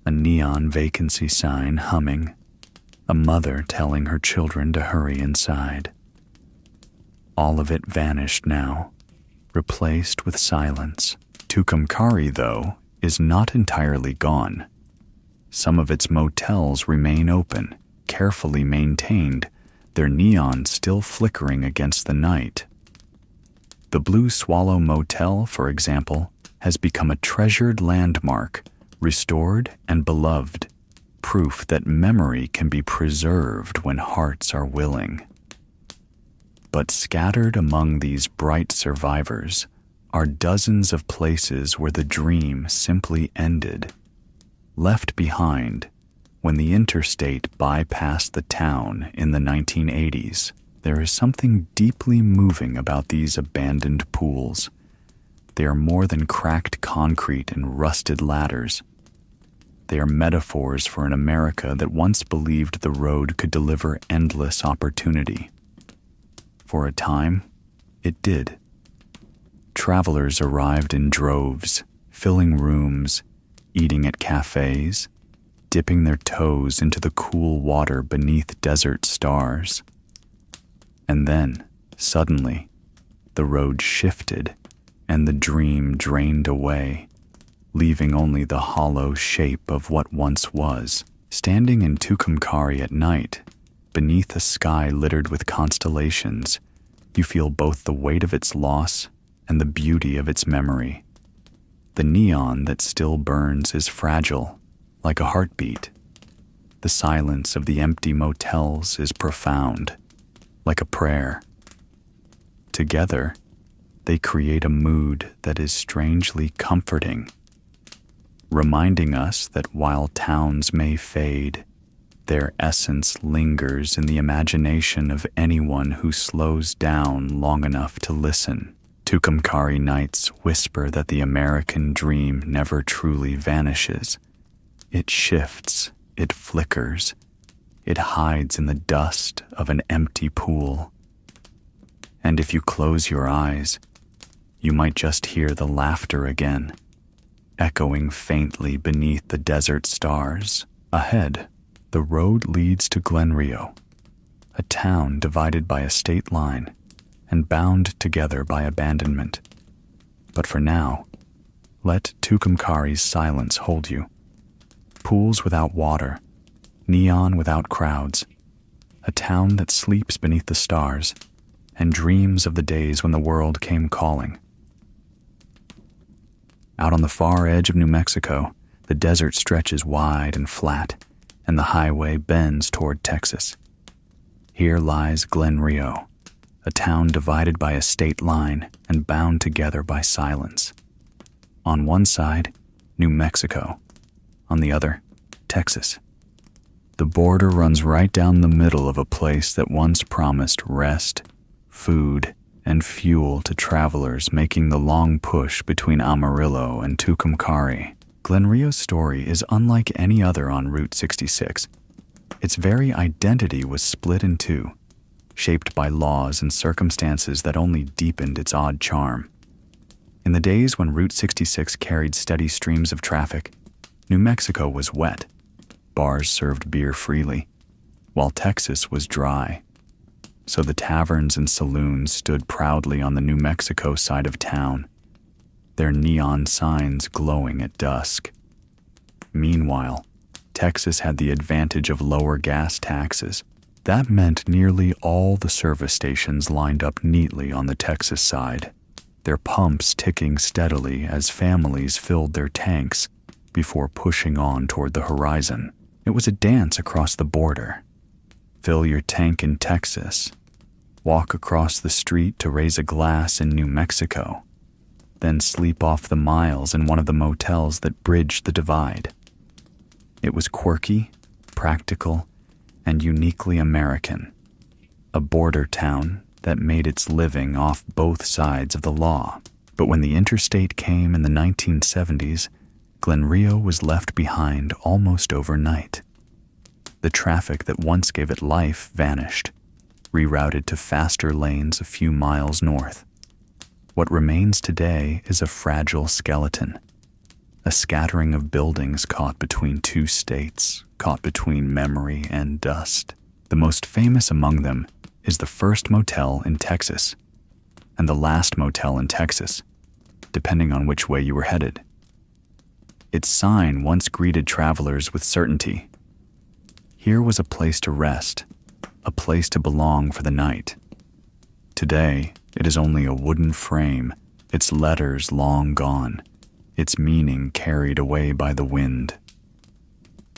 a neon vacancy sign humming, a mother telling her children to hurry inside. All of it vanished now, replaced with silence. Tucumcari, though, is not entirely gone. Some of its motels remain open, carefully maintained, their neon still flickering against the night. The Blue Swallow Motel, for example, has become a treasured landmark, restored and beloved, proof that memory can be preserved when hearts are willing. But scattered among these bright survivors are dozens of places where the dream simply ended, left behind when the interstate bypassed the town in the 1980s. There is something deeply moving about these abandoned pools. They are more than cracked concrete and rusted ladders. They are metaphors for an America that once believed the road could deliver endless opportunity. For a time, it did. Travelers arrived in droves, filling rooms, eating at cafés, dipping their toes into the cool water beneath desert stars. And then, suddenly, the road shifted and the dream drained away, leaving only the hollow shape of what once was. Standing in Tucumcari at night, beneath a sky littered with constellations, you feel both the weight of its loss and the beauty of its memory. The neon that still burns is fragile, like a heartbeat. The silence of the empty motels is profound, like a prayer. Together, they create a mood that is strangely comforting, reminding us that while towns may fade, their essence lingers in the imagination of anyone who slows down long enough to listen. Tucumcari nights whisper that the American dream never truly vanishes. It shifts, it flickers, it hides in the dust of an empty pool. And if you close your eyes, you might just hear the laughter again, echoing faintly beneath the desert stars. Ahead, the road leads to Glenrio, a town divided by a state line and bound together by abandonment. But for now, let Tucumcari's silence hold you. Pools without water, neon without crowds, a town that sleeps beneath the stars and dreams of the days when the world came calling. Out on the far edge of New Mexico, the desert stretches wide and flat, and the highway bends toward Texas. Here lies Glenrio, a town divided by a state line and bound together by silence. On one side, New Mexico. On the other, Texas. The border runs right down the middle of a place that once promised rest, food, and fuel to travelers making the long push between Amarillo and Tucumcari. Glenrio's story is unlike any other on Route 66. Its very identity was split in two, shaped by laws and circumstances that only deepened its odd charm. In the days when Route 66 carried steady streams of traffic, New Mexico was wet. Bars served beer freely, while Texas was dry. So the taverns and saloons stood proudly on the New Mexico side of town, their neon signs glowing at dusk. Meanwhile, Texas had the advantage of lower gas taxes. That meant nearly all the service stations lined up neatly on the Texas side, their pumps ticking steadily as families filled their tanks before pushing on toward the horizon. It was a dance across the border. Fill your tank in Texas, walk across the street to raise a glass in New Mexico, then sleep off the miles in one of the motels that bridged the divide. It was quirky, practical, and uniquely American. A border town that made its living off both sides of the law. But when the interstate came in the 1970s, Glenrio was left behind almost overnight. The traffic that once gave it life vanished, rerouted to faster lanes a few miles north. What remains today is a fragile skeleton, a scattering of buildings caught between two states, caught between memory and dust. The most famous among them is the first motel in Texas, and the last motel in Texas, depending on which way you were headed. Its sign once greeted travelers with certainty. Here was a place to rest, a place to belong for the night. Today, it is only a wooden frame, its letters long gone, its meaning carried away by the wind.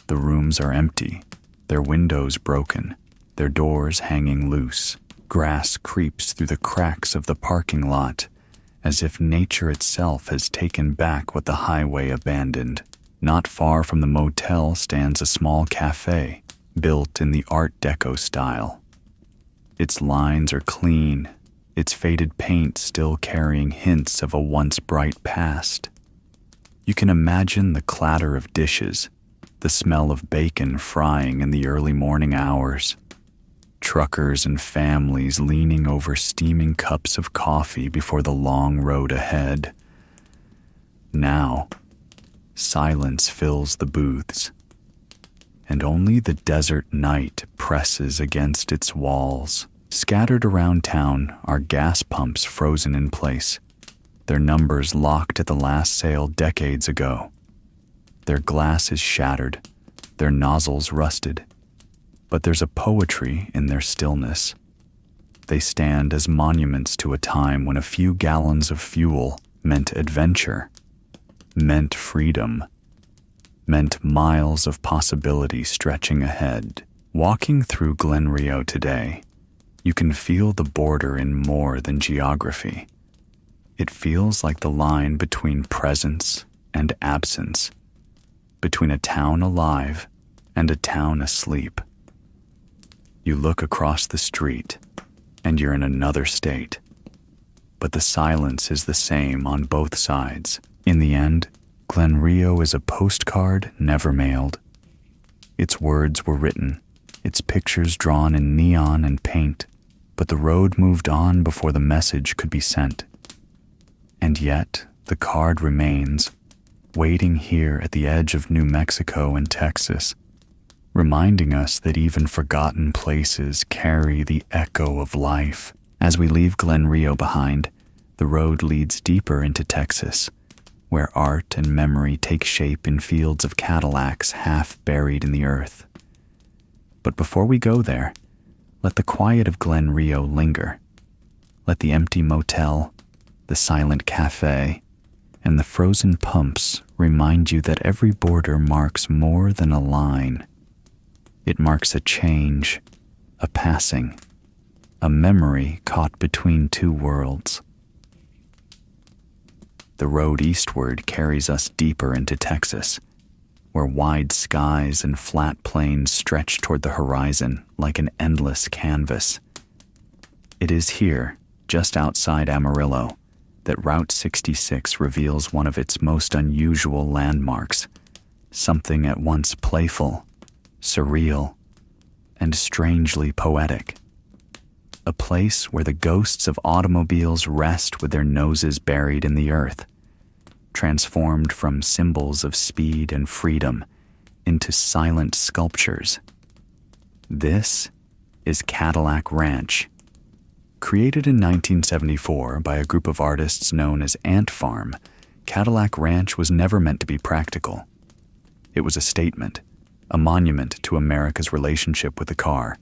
The rooms are empty, their windows broken, their doors hanging loose. Grass creeps through the cracks of the parking lot, as if nature itself has taken back what the highway abandoned. Not far from the motel stands a small cafe, built in the Art Deco style. Its lines are clean, its faded paint still carrying hints of a once bright past. You can imagine the clatter of dishes, the smell of bacon frying in the early morning hours. Truckers and families leaning over steaming cups of coffee before the long road ahead. Now, silence fills the booths, and only the desert night presses against its walls. Scattered around town are gas pumps frozen in place, their numbers locked at the last sale decades ago. Their glass is shattered, their nozzles rusted. But there's a poetry in their stillness. They stand as monuments to a time when a few gallons of fuel meant adventure, meant freedom, meant miles of possibility stretching ahead. Walking through Glenrio today, you can feel the border in more than geography. It feels like the line between presence and absence, between a town alive and a town asleep. You look across the street, and you're in another state. But the silence is the same on both sides. In the end, Glenrio is a postcard never mailed. Its words were written, its pictures drawn in neon and paint, but the road moved on before the message could be sent. And yet, the card remains, waiting here at the edge of New Mexico and Texas, reminding us that even forgotten places carry the echo of life. As we leave Glenrio behind, the road leads deeper into Texas, where art and memory take shape in fields of Cadillacs half buried in the earth. But before we go there, let the quiet of Glenrio linger. Let the empty motel, the silent cafe, and the frozen pumps remind you that every border marks more than a line. It marks a change, a passing, a memory caught between two worlds. The road eastward carries us deeper into Texas, where wide skies and flat plains stretch toward the horizon like an endless canvas. It is here, just outside Amarillo, that Route 66 reveals one of its most unusual landmarks, something at once playful, surreal, and strangely poetic. A place where the ghosts of automobiles rest with their noses buried in the earth, transformed from symbols of speed and freedom into silent sculptures. This is Cadillac Ranch. Created in 1974 by a group of artists known as Ant Farm, Cadillac Ranch was never meant to be practical. It was a statement, a monument to America's relationship with the car,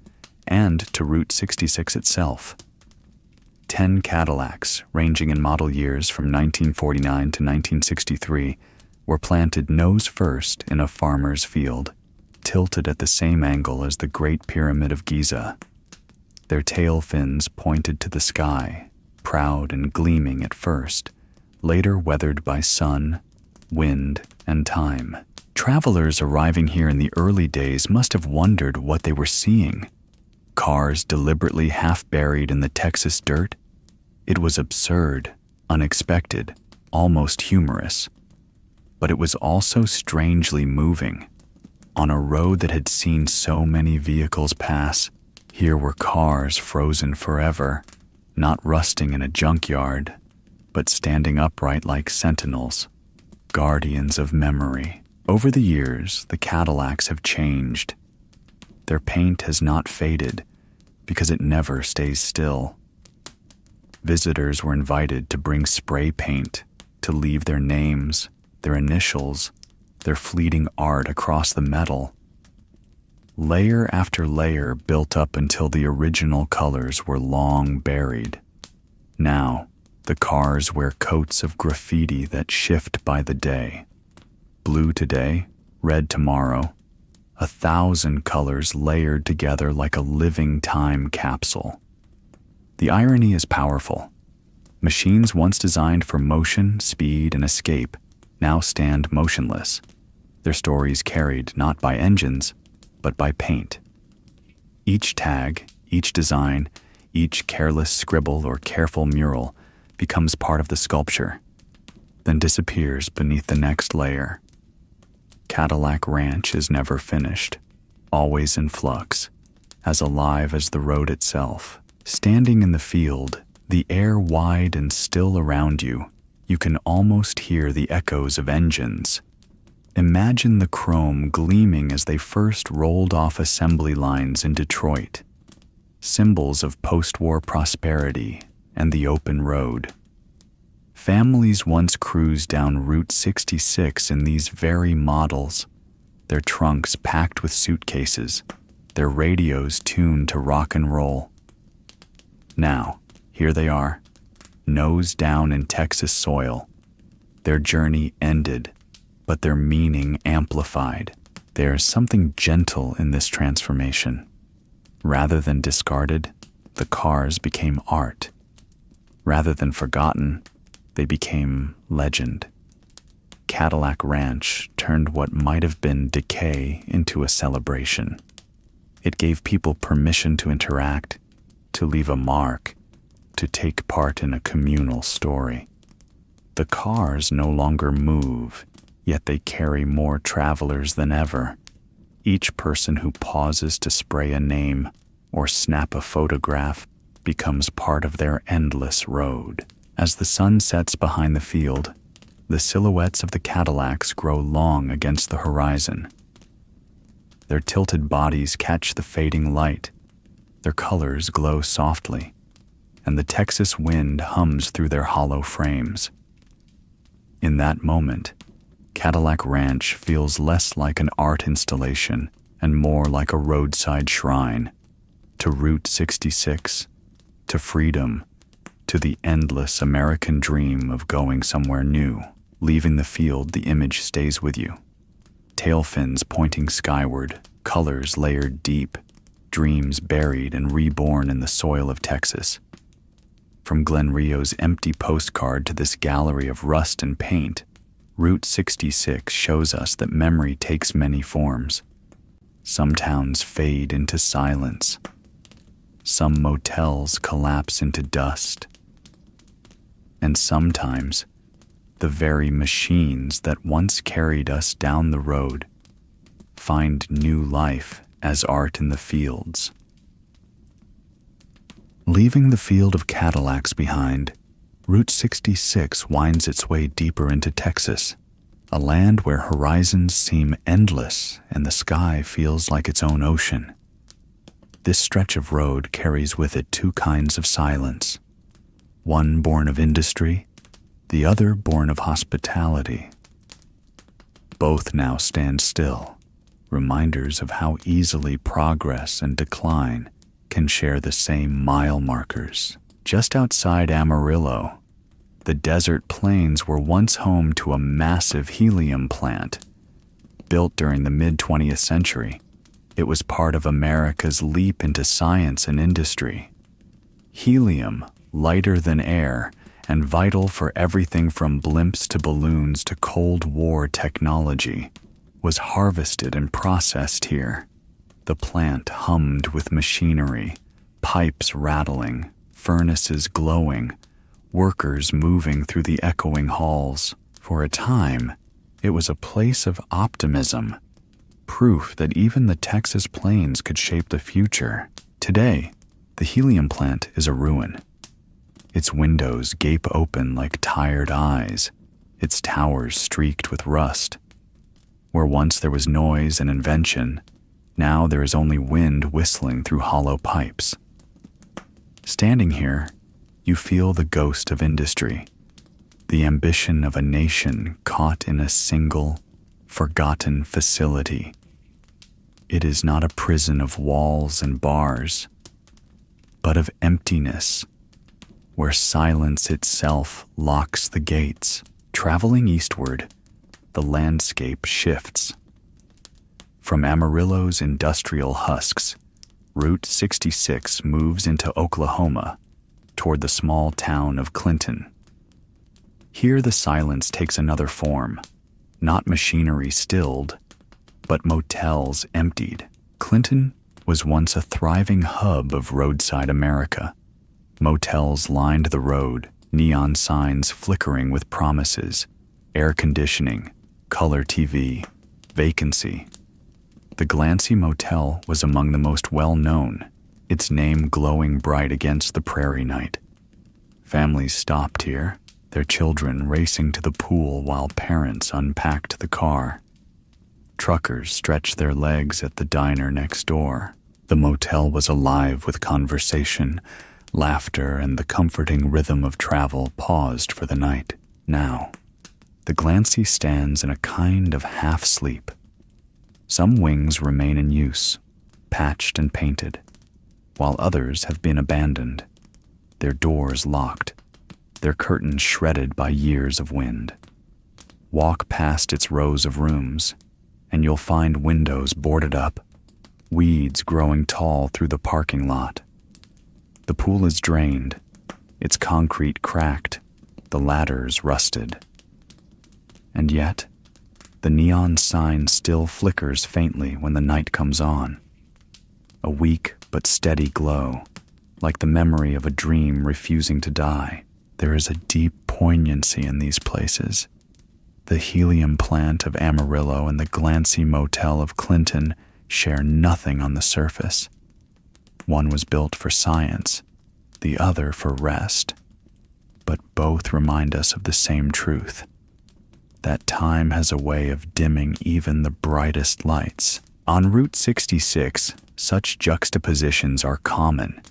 and to Route 66 itself. 10 Cadillacs, ranging in model years from 1949 to 1963, were planted nose first in a farmer's field, tilted at the same angle as the Great Pyramid of Giza. Their tail fins pointed to the sky, proud and gleaming at first, later weathered by sun, wind, and time. Travelers arriving here in the early days must have wondered what they were seeing. Cars deliberately half-buried in the Texas dirt? It was absurd, unexpected, almost humorous. But it was also strangely moving. On a road that had seen so many vehicles pass, here were cars frozen forever, not rusting in a junkyard, but standing upright like sentinels, guardians of memory. Over the years, the Cadillacs have changed. Their paint has not faded because it never stays still. Visitors were invited to bring spray paint, to leave their names, their initials, their fleeting art across the metal. Layer after layer built up until the original colors were long buried. Now, the cars wear coats of graffiti that shift by the day. Blue today, red tomorrow, 1,000 colors layered together like a living time capsule. The irony is powerful. Machines once designed for motion, speed, and escape now stand motionless, their stories carried not by engines, but by paint. Each tag, each design, each careless scribble or careful mural becomes part of the sculpture, then disappears beneath the next layer. Cadillac Ranch is never finished, always in flux, as alive as the road itself. Standing in the field, the air wide and still around you, you can almost hear the echoes of engines. Imagine the chrome gleaming as they first rolled off assembly lines in Detroit, symbols of post-war prosperity and the open road. Families once cruised down Route 66 in these very models, their trunks packed with suitcases, their radios tuned to rock and roll. Now, here they are, nose down in Texas soil. Their journey ended, but their meaning amplified. There's something gentle in this transformation. Rather than discarded, the cars became art. Rather than forgotten, they became legend. Cadillac Ranch turned what might have been decay into a celebration. It gave people permission to interact, to leave a mark, to take part in a communal story. The cars no longer move, yet they carry more travelers than ever. Each person who pauses to spray a name or snap a photograph becomes part of their endless road. As the sun sets behind the field, the silhouettes of the Cadillacs grow long against the horizon. Their tilted bodies catch the fading light, their colors glow softly, and the Texas wind hums through their hollow frames. In that moment, Cadillac Ranch feels less like an art installation and more like a roadside shrine to Route 66, to freedom, to the endless American dream of going somewhere new. Leaving the field, the image stays with you. Tail fins pointing skyward, colors layered deep, dreams buried and reborn in the soil of Texas. From Glenrio's empty postcard to this gallery of rust and paint, Route 66 shows us that memory takes many forms. Some towns fade into silence. Some motels collapse into dust. And sometimes, the very machines that once carried us down the road find new life as art in the fields. Leaving the field of Cadillacs behind, Route 66 winds its way deeper into Texas, a land where horizons seem endless and the sky feels like its own ocean. This stretch of road carries with it two kinds of silence, one born of industry, the other born of hospitality. Both now stand still, reminders of how easily progress and decline can share the same mile markers. Just outside Amarillo, the desert plains were once home to a massive helium plant. Built during the mid-20th century, it was part of America's leap into science and industry. Helium, lighter than air, and vital for everything from blimps to balloons to Cold War technology, was harvested and processed here. The plant hummed with machinery, pipes rattling, furnaces glowing, workers moving through the echoing halls. For a time, it was a place of optimism, proof that even the Texas plains could shape the future. Today, the helium plant is a ruin. Its windows gape open like tired eyes, its towers streaked with rust. Where once there was noise and invention, now there is only wind whistling through hollow pipes. Standing here, you feel the ghost of industry, the ambition of a nation caught in a single, forgotten facility. It is not a prison of walls and bars, but of emptiness, where silence itself locks the gates. Traveling eastward, the landscape shifts. From Amarillo's industrial husks, Route 66 moves into Oklahoma, toward the small town of Clinton. Here the silence takes another form, not machinery stilled, but motels emptied. Clinton was once a thriving hub of roadside America. Motels lined the road, neon signs flickering with promises, air conditioning, color TV, vacancy. The Glenrio Motel was among the most well-known, its name glowing bright against the prairie night. Families stopped here, their children racing to the pool while parents unpacked the car. Truckers stretched their legs at the diner next door. The motel was alive with conversation, laughter, and the comforting rhythm of travel paused for the night. Now, the Glenrio stands in a kind of half-sleep. Some wings remain in use, patched and painted, while others have been abandoned, their doors locked, their curtains shredded by years of wind. Walk past its rows of rooms, and you'll find windows boarded up, weeds growing tall through the parking lot. The pool is drained, its concrete cracked, the ladders rusted. And yet, the neon sign still flickers faintly when the night comes on. A weak but steady glow, like the memory of a dream refusing to die. There is a deep poignancy in these places. The helium plant of Amarillo and the Glenrio Motel of Clinton share nothing on the surface. One was built for science, the other for rest. But both remind us of the same truth, that time has a way of dimming even the brightest lights. On Route 66, such juxtapositions are common.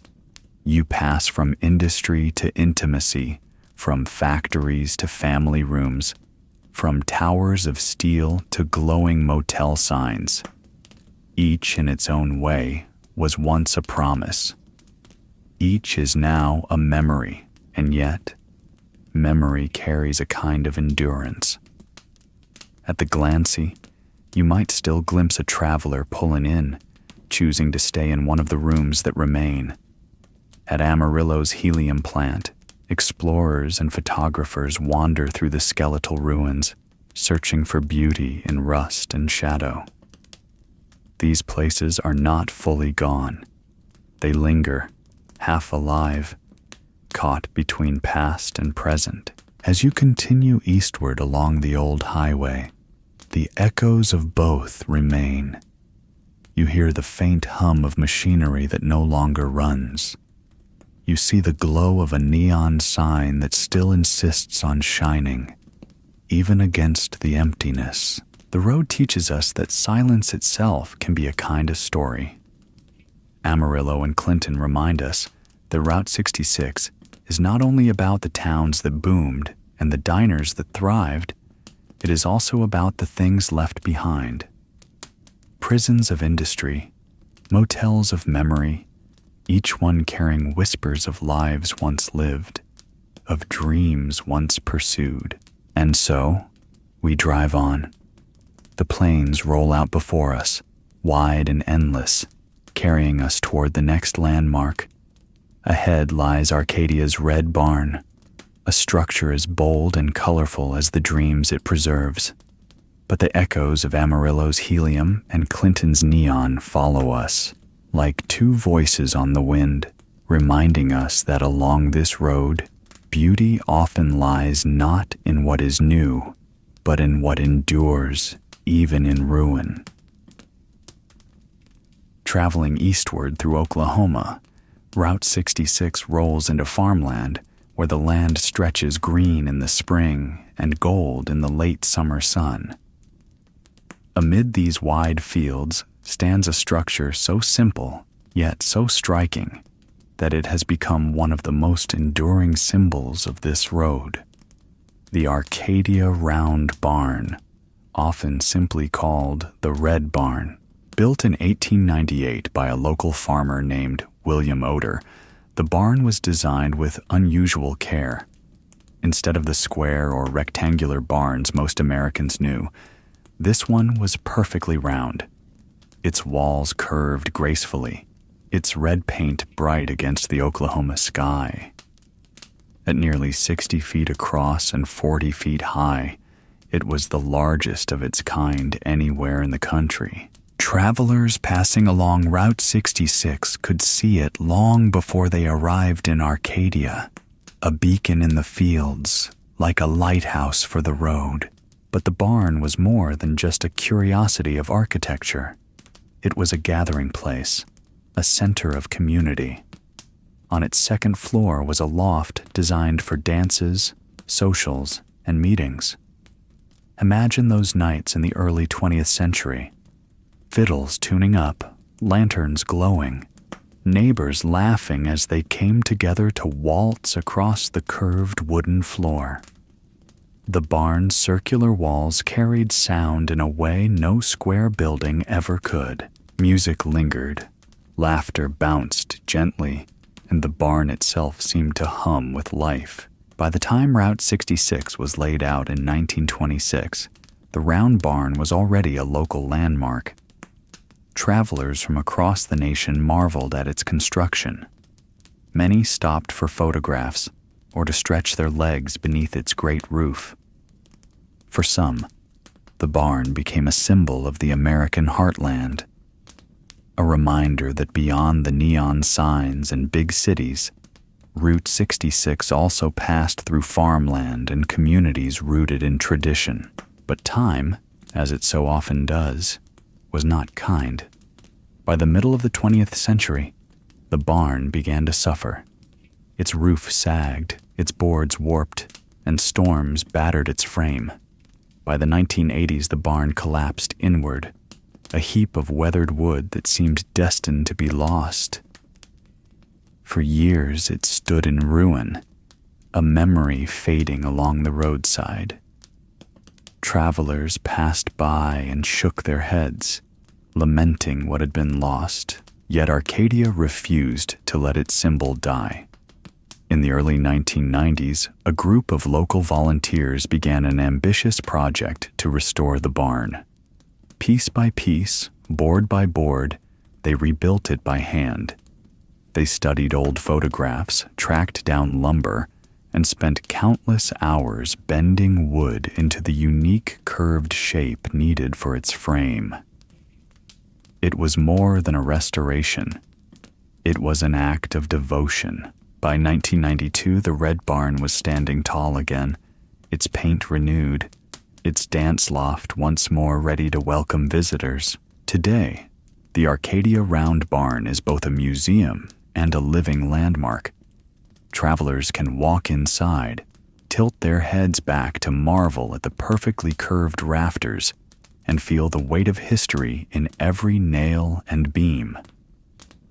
You pass from industry to intimacy, from factories to family rooms, from towers of steel to glowing motel signs. Each in its own way was once a promise. Each is now a memory, and yet, memory carries a kind of endurance. At the Glenrio, you might still glimpse a traveler pulling in, choosing to stay in one of the rooms that remain. At Amarillo's helium plant, explorers and photographers wander through the skeletal ruins, searching for beauty in rust and shadow. These places are not fully gone. They linger, half alive, caught between past and present. As you continue eastward along the old highway, the echoes of both remain. You hear the faint hum of machinery that no longer runs. You see the glow of a neon sign that still insists on shining, even against the emptiness. The road teaches us that silence itself can be a kind of story. Amarillo and Clinton remind us that Route 66 is not only about the towns that boomed and the diners that thrived, it is also about the things left behind. Prisons of industry, motels of memory, each one carrying whispers of lives once lived, of dreams once pursued. And so, we drive on. The plains roll out before us, wide and endless, carrying us toward the next landmark. Ahead lies Arcadia's red barn, a structure as bold and colorful as the dreams it preserves. But the echoes of Amarillo's helium and Clinton's neon follow us, like two voices on the wind, reminding us that along this road, beauty often lies not in what is new, but in what endures, even in ruin. Traveling eastward through Oklahoma, Route 66 rolls into farmland where the land stretches green in the spring and gold in the late summer sun. Amid these wide fields stands a structure so simple, yet so striking, that it has become one of the most enduring symbols of this road. The Arcadia Round Barn, often simply called the Red Barn. Built in 1898 by a local farmer named William Outtro, the barn was designed with unusual care. Instead of the square or rectangular barns most Americans knew, this one was perfectly round. Its walls curved gracefully, its red paint bright against the Oklahoma sky. At nearly 60 feet across and 40 feet high, it was the largest of its kind anywhere in the country. Travelers passing along Route 66 could see it long before they arrived in Arcadia, a beacon in the fields, like a lighthouse for the road. But the barn was more than just a curiosity of architecture. It was a gathering place, a center of community. On its second floor was a loft designed for dances, socials, and meetings. Imagine those nights in the early 20th century. Fiddles tuning up, lanterns glowing, neighbors laughing as they came together to waltz across the curved wooden floor. The barn's circular walls carried sound in a way no square building ever could. Music lingered, laughter bounced gently, and the barn itself seemed to hum with life. By the time Route 66 was laid out in 1926, the round barn was already a local landmark. Travelers from across the nation marveled at its construction. Many stopped for photographs or to stretch their legs beneath its great roof. For some, the barn became a symbol of the American heartland, a reminder that beyond the neon signs and big cities, Route 66 also passed through farmland and communities rooted in tradition. But time, as it so often does, was not kind. By the middle of the 20th century, the barn began to suffer. Its roof sagged, its boards warped, and storms battered its frame. By the 1980s, the barn collapsed inward, a heap of weathered wood that seemed destined to be lost. For years it stood in ruin, a memory fading along the roadside. Travelers passed by and shook their heads, lamenting what had been lost, yet Arcadia refused to let its symbol die. In the early 1990s, a group of local volunteers began an ambitious project to restore the barn. Piece by piece, board by board, they rebuilt it by hand. They studied old photographs, tracked down lumber, and spent countless hours bending wood into the unique curved shape needed for its frame. It was more than a restoration. It was an act of devotion. By 1992, the Red Barn was standing tall again, its paint renewed, its dance loft once more ready to welcome visitors. Today, the Arcadia Round Barn is both a museum and a living landmark. Travelers can walk inside, tilt their heads back to marvel at the perfectly curved rafters, and feel the weight of history in every nail and beam.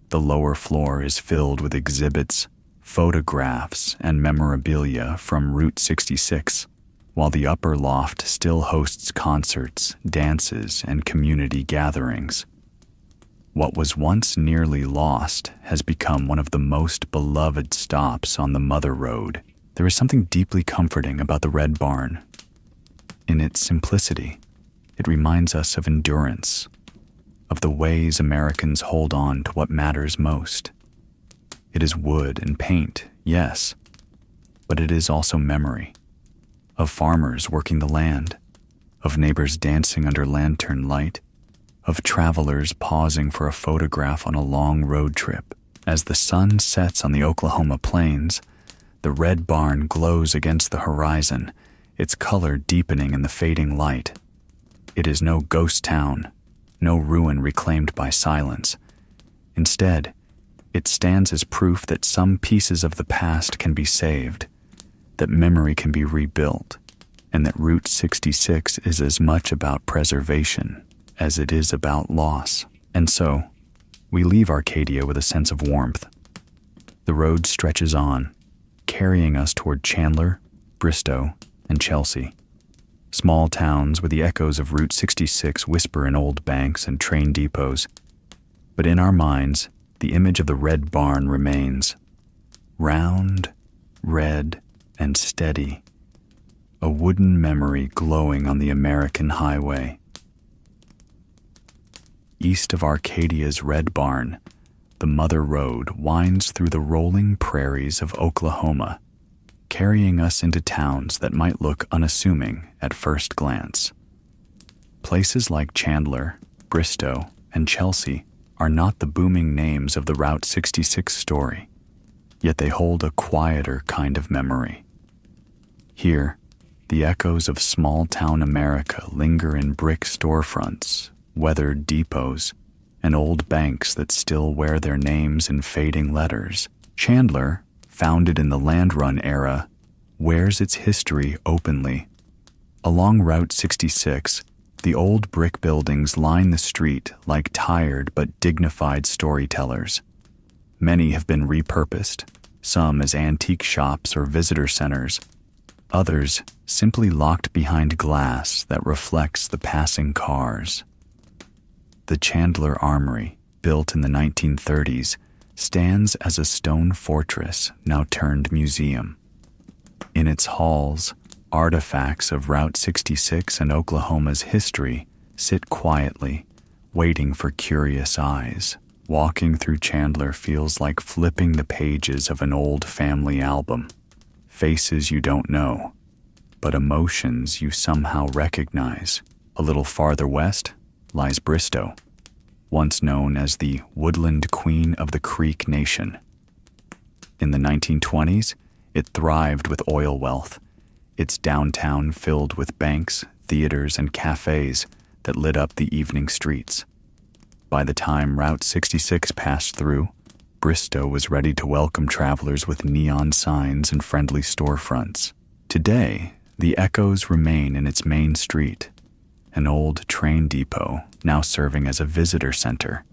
The lower floor is filled with exhibits, photographs, and memorabilia from Route 66, while the upper loft still hosts concerts, dances, and community gatherings. What was once nearly lost has become one of the most beloved stops on the Mother Road. There is something deeply comforting about the Red Barn. In its simplicity, it reminds us of endurance, of the ways Americans hold on to what matters most. It is wood and paint, yes, but it is also memory, of farmers working the land, of neighbors dancing under lantern light, of travelers pausing for a photograph on a long road trip. As the sun sets on the Oklahoma plains, the red barn glows against the horizon, its color deepening in the fading light. It is no ghost town, no ruin reclaimed by silence. Instead, it stands as proof that some pieces of the past can be saved, that memory can be rebuilt, and that Route 66 is as much about preservation as it is about loss. And so, we leave Arcadia with a sense of warmth. The road stretches on, carrying us toward Chandler, Bristow, and Chelsea, small towns where the echoes of Route 66 whisper in old banks and train depots. But in our minds, the image of the red barn remains, round, red, and steady, a wooden memory glowing on the American highway. East of Arcadia's red barn, the mother road winds through the rolling prairies of Oklahoma, carrying us into towns that might look unassuming at first glance. Places like Chandler, Bristow, and Chelsea are not the booming names of the Route 66 story, yet they hold a quieter kind of memory. Here, the echoes of small-town America linger in brick storefronts, weathered depots, and old banks that still wear their names in fading letters. Chandler, founded in the land run era, wears its history openly. Along Route 66, the old brick buildings line the street like tired but dignified storytellers. Many have been repurposed, some as antique shops or visitor centers, others simply locked behind glass that reflects the passing cars. The Chandler Armory, built in the 1930s, stands as a stone fortress now turned museum. In its halls, artifacts of Route 66 and Oklahoma's history sit quietly, waiting for curious eyes. Walking through Chandler feels like flipping the pages of an old family album. Faces you don't know, but emotions you somehow recognize. A little farther west lies Bristow, once known as the Woodland Queen of the Creek Nation. In the 1920s, it thrived with oil wealth, its downtown filled with banks, theaters, and cafes that lit up the evening streets. By the time Route 66 passed through, Bristow was ready to welcome travelers with neon signs and friendly storefronts. Today, the echoes remain in its main street, an old train depot now serving as a visitor center.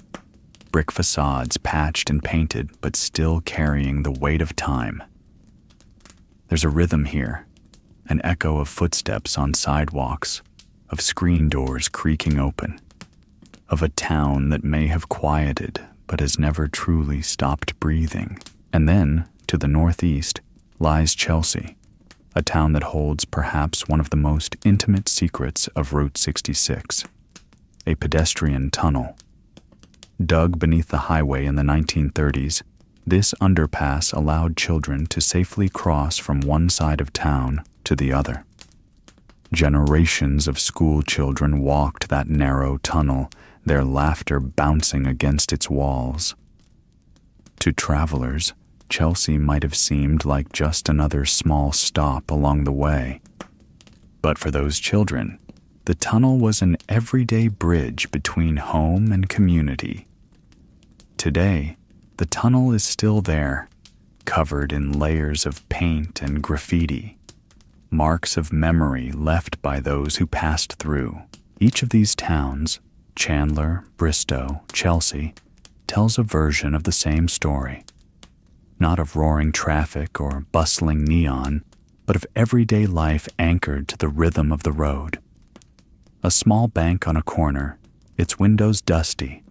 Brick facades patched and painted, but still carrying the weight of time. There's a rhythm here, an echo of footsteps on sidewalks, of screen doors creaking open, of a town that may have quieted but has never truly stopped breathing. And then, to the northeast, lies Chelsea, a town that holds perhaps one of the most intimate secrets of Route 66, a pedestrian tunnel. Dug beneath the highway in the 1930s, this underpass allowed children to safely cross from one side of town to the other. Generations of school children walked that narrow tunnel, their laughter bouncing against its walls. To travelers, Chelsea might have seemed like just another small stop along the way. But for those children, the tunnel was an everyday bridge between home and community. Today, the tunnel is still there, covered in layers of paint and graffiti, marks of memory left by those who passed through. Each of these towns, Chandler, Bristow, Chelsea, tells a version of the same story. Not of roaring traffic or bustling neon, but of everyday life anchored to the rhythm of the road. A small bank on a corner, its windows dusty,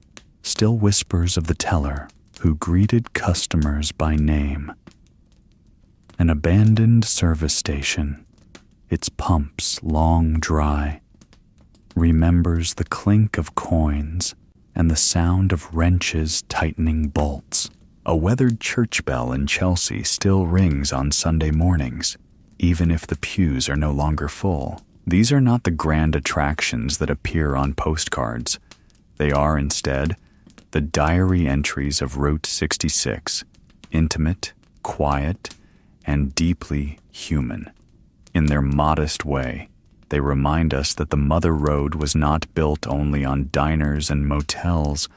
still whispers of the teller who greeted customers by name. An abandoned service station, its pumps long dry, remembers the clink of coins and the sound of wrenches tightening bolts. A weathered church bell in Chelsea still rings on Sunday mornings, even if the pews are no longer full. These are not the grand attractions that appear on postcards. They are, instead, the diary entries of Route 66, intimate, quiet, and deeply human. In their modest way, they remind us that the Mother Road was not built only on diners and motels,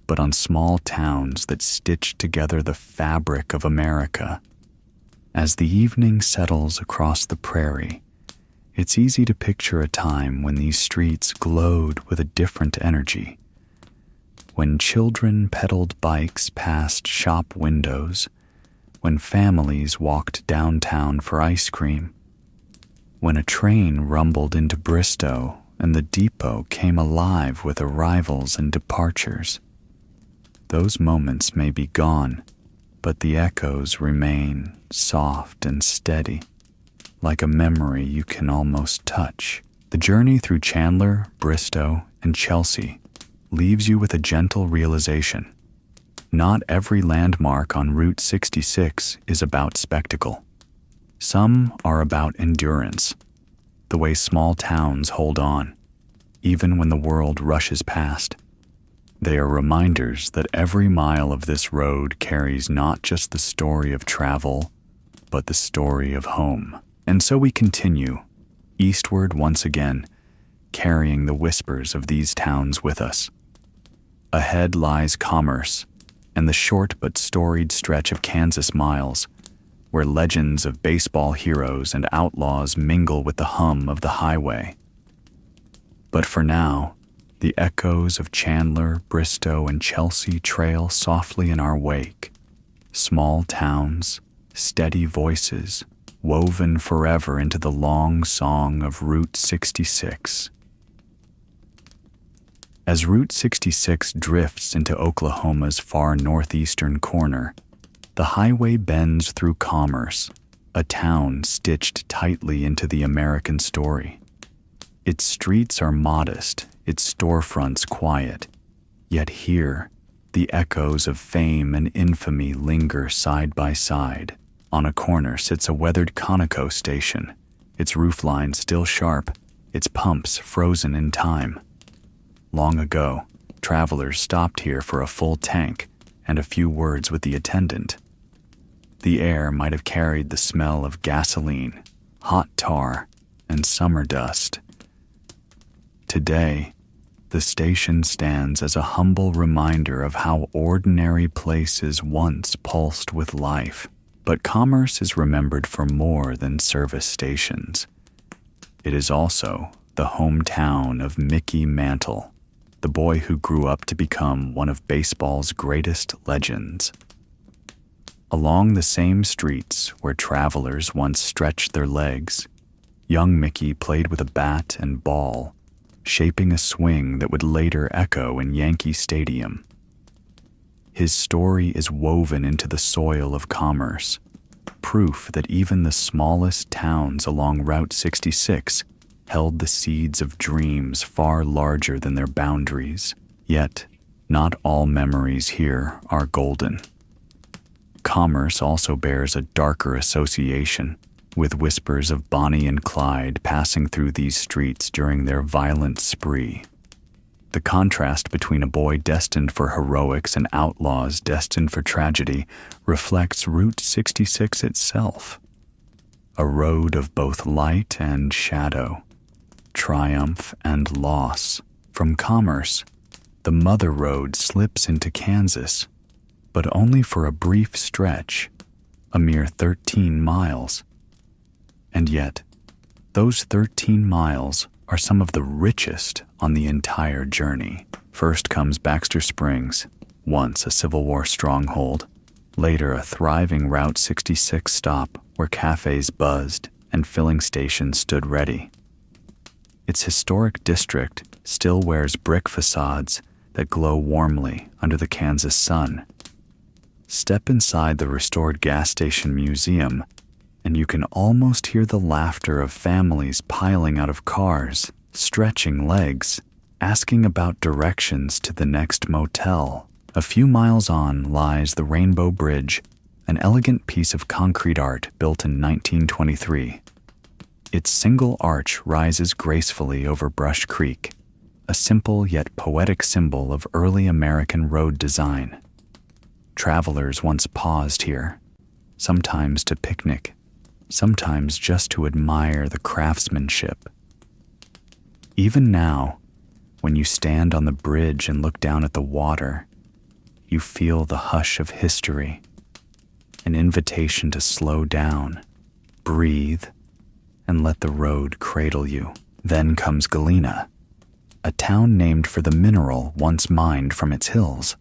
but on small towns that stitched together the fabric of America. As the evening settles across the prairie, it's easy to picture a time when these streets glowed with a different energy. When children pedaled bikes past shop windows, when families walked downtown for ice cream, when a train rumbled into Bristow and the depot came alive with arrivals and departures. Those moments may be gone, but the echoes remain soft and steady, like a memory you can almost touch. The journey through Chandler, Bristow, and Chelsea leaves you with a gentle realization. Not every landmark on Route 66 is about spectacle. Some are about endurance, the way small towns hold on, even when the world rushes past. They are reminders that every mile of this road carries not just the story of travel, but the story of home. And so we continue, eastward once again, carrying the whispers of these towns with us. Ahead lies Commerce, and the short but storied stretch of Kansas miles, where legends of baseball heroes and outlaws mingle with the hum of the highway. But for now, the echoes of Chandler, Bristow, and Chelsea trail softly in our wake. Small towns, steady voices, woven forever into the long song of Route 66. As Route 66 drifts into Oklahoma's far northeastern corner, the highway bends through Commerce, a town stitched tightly into the American story. Its streets are modest, its storefronts quiet, yet here, the echoes of fame and infamy linger side by side. On a corner sits a weathered Conoco station, its roofline still sharp, its pumps frozen in time. Long ago, travelers stopped here for a full tank and a few words with the attendant. The air might have carried the smell of gasoline, hot tar, and summer dust. Today, the station stands as a humble reminder of how ordinary places once pulsed with life. But Commerce is remembered for more than service stations. It is also the hometown of Mickey Mantle, the boy who grew up to become one of baseball's greatest legends. Along the same streets where travelers once stretched their legs, young Mickey played with a bat and ball, shaping a swing that would later echo in Yankee Stadium. His story is woven into the soil of Commerce, proof that even the smallest towns along Route 66 held the seeds of dreams far larger than their boundaries. Yet, not all memories here are golden. Commerce also bears a darker association, with whispers of Bonnie and Clyde passing through these streets during their violent spree. The contrast between a boy destined for heroics and outlaws destined for tragedy reflects Route 66 itself, a road of both light and shadow, triumph and loss. From Commerce, the Mother Road slips into Kansas, but only for a brief stretch, a mere 13 miles. And yet, those 13 miles are some of the richest on the entire journey. First comes Baxter Springs, once a Civil War stronghold, later a thriving Route 66 stop where cafes buzzed and filling stations stood ready. Its historic district still wears brick facades that glow warmly under the Kansas sun. Step inside the restored gas station museum, and you can almost hear the laughter of families piling out of cars, stretching legs, asking about directions to the next motel. A few miles on lies the Rainbow Bridge, an elegant piece of concrete art built in 1923. Its single arch rises gracefully over Brush Creek, a simple yet poetic symbol of early American road design. Travelers once paused here, sometimes to picnic, sometimes just to admire the craftsmanship. Even now, when you stand on the bridge and look down at the water, you feel the hush of history, an invitation to slow down, breathe, and let the road cradle you. Then comes Galena, a town named for the mineral once mined from its hills.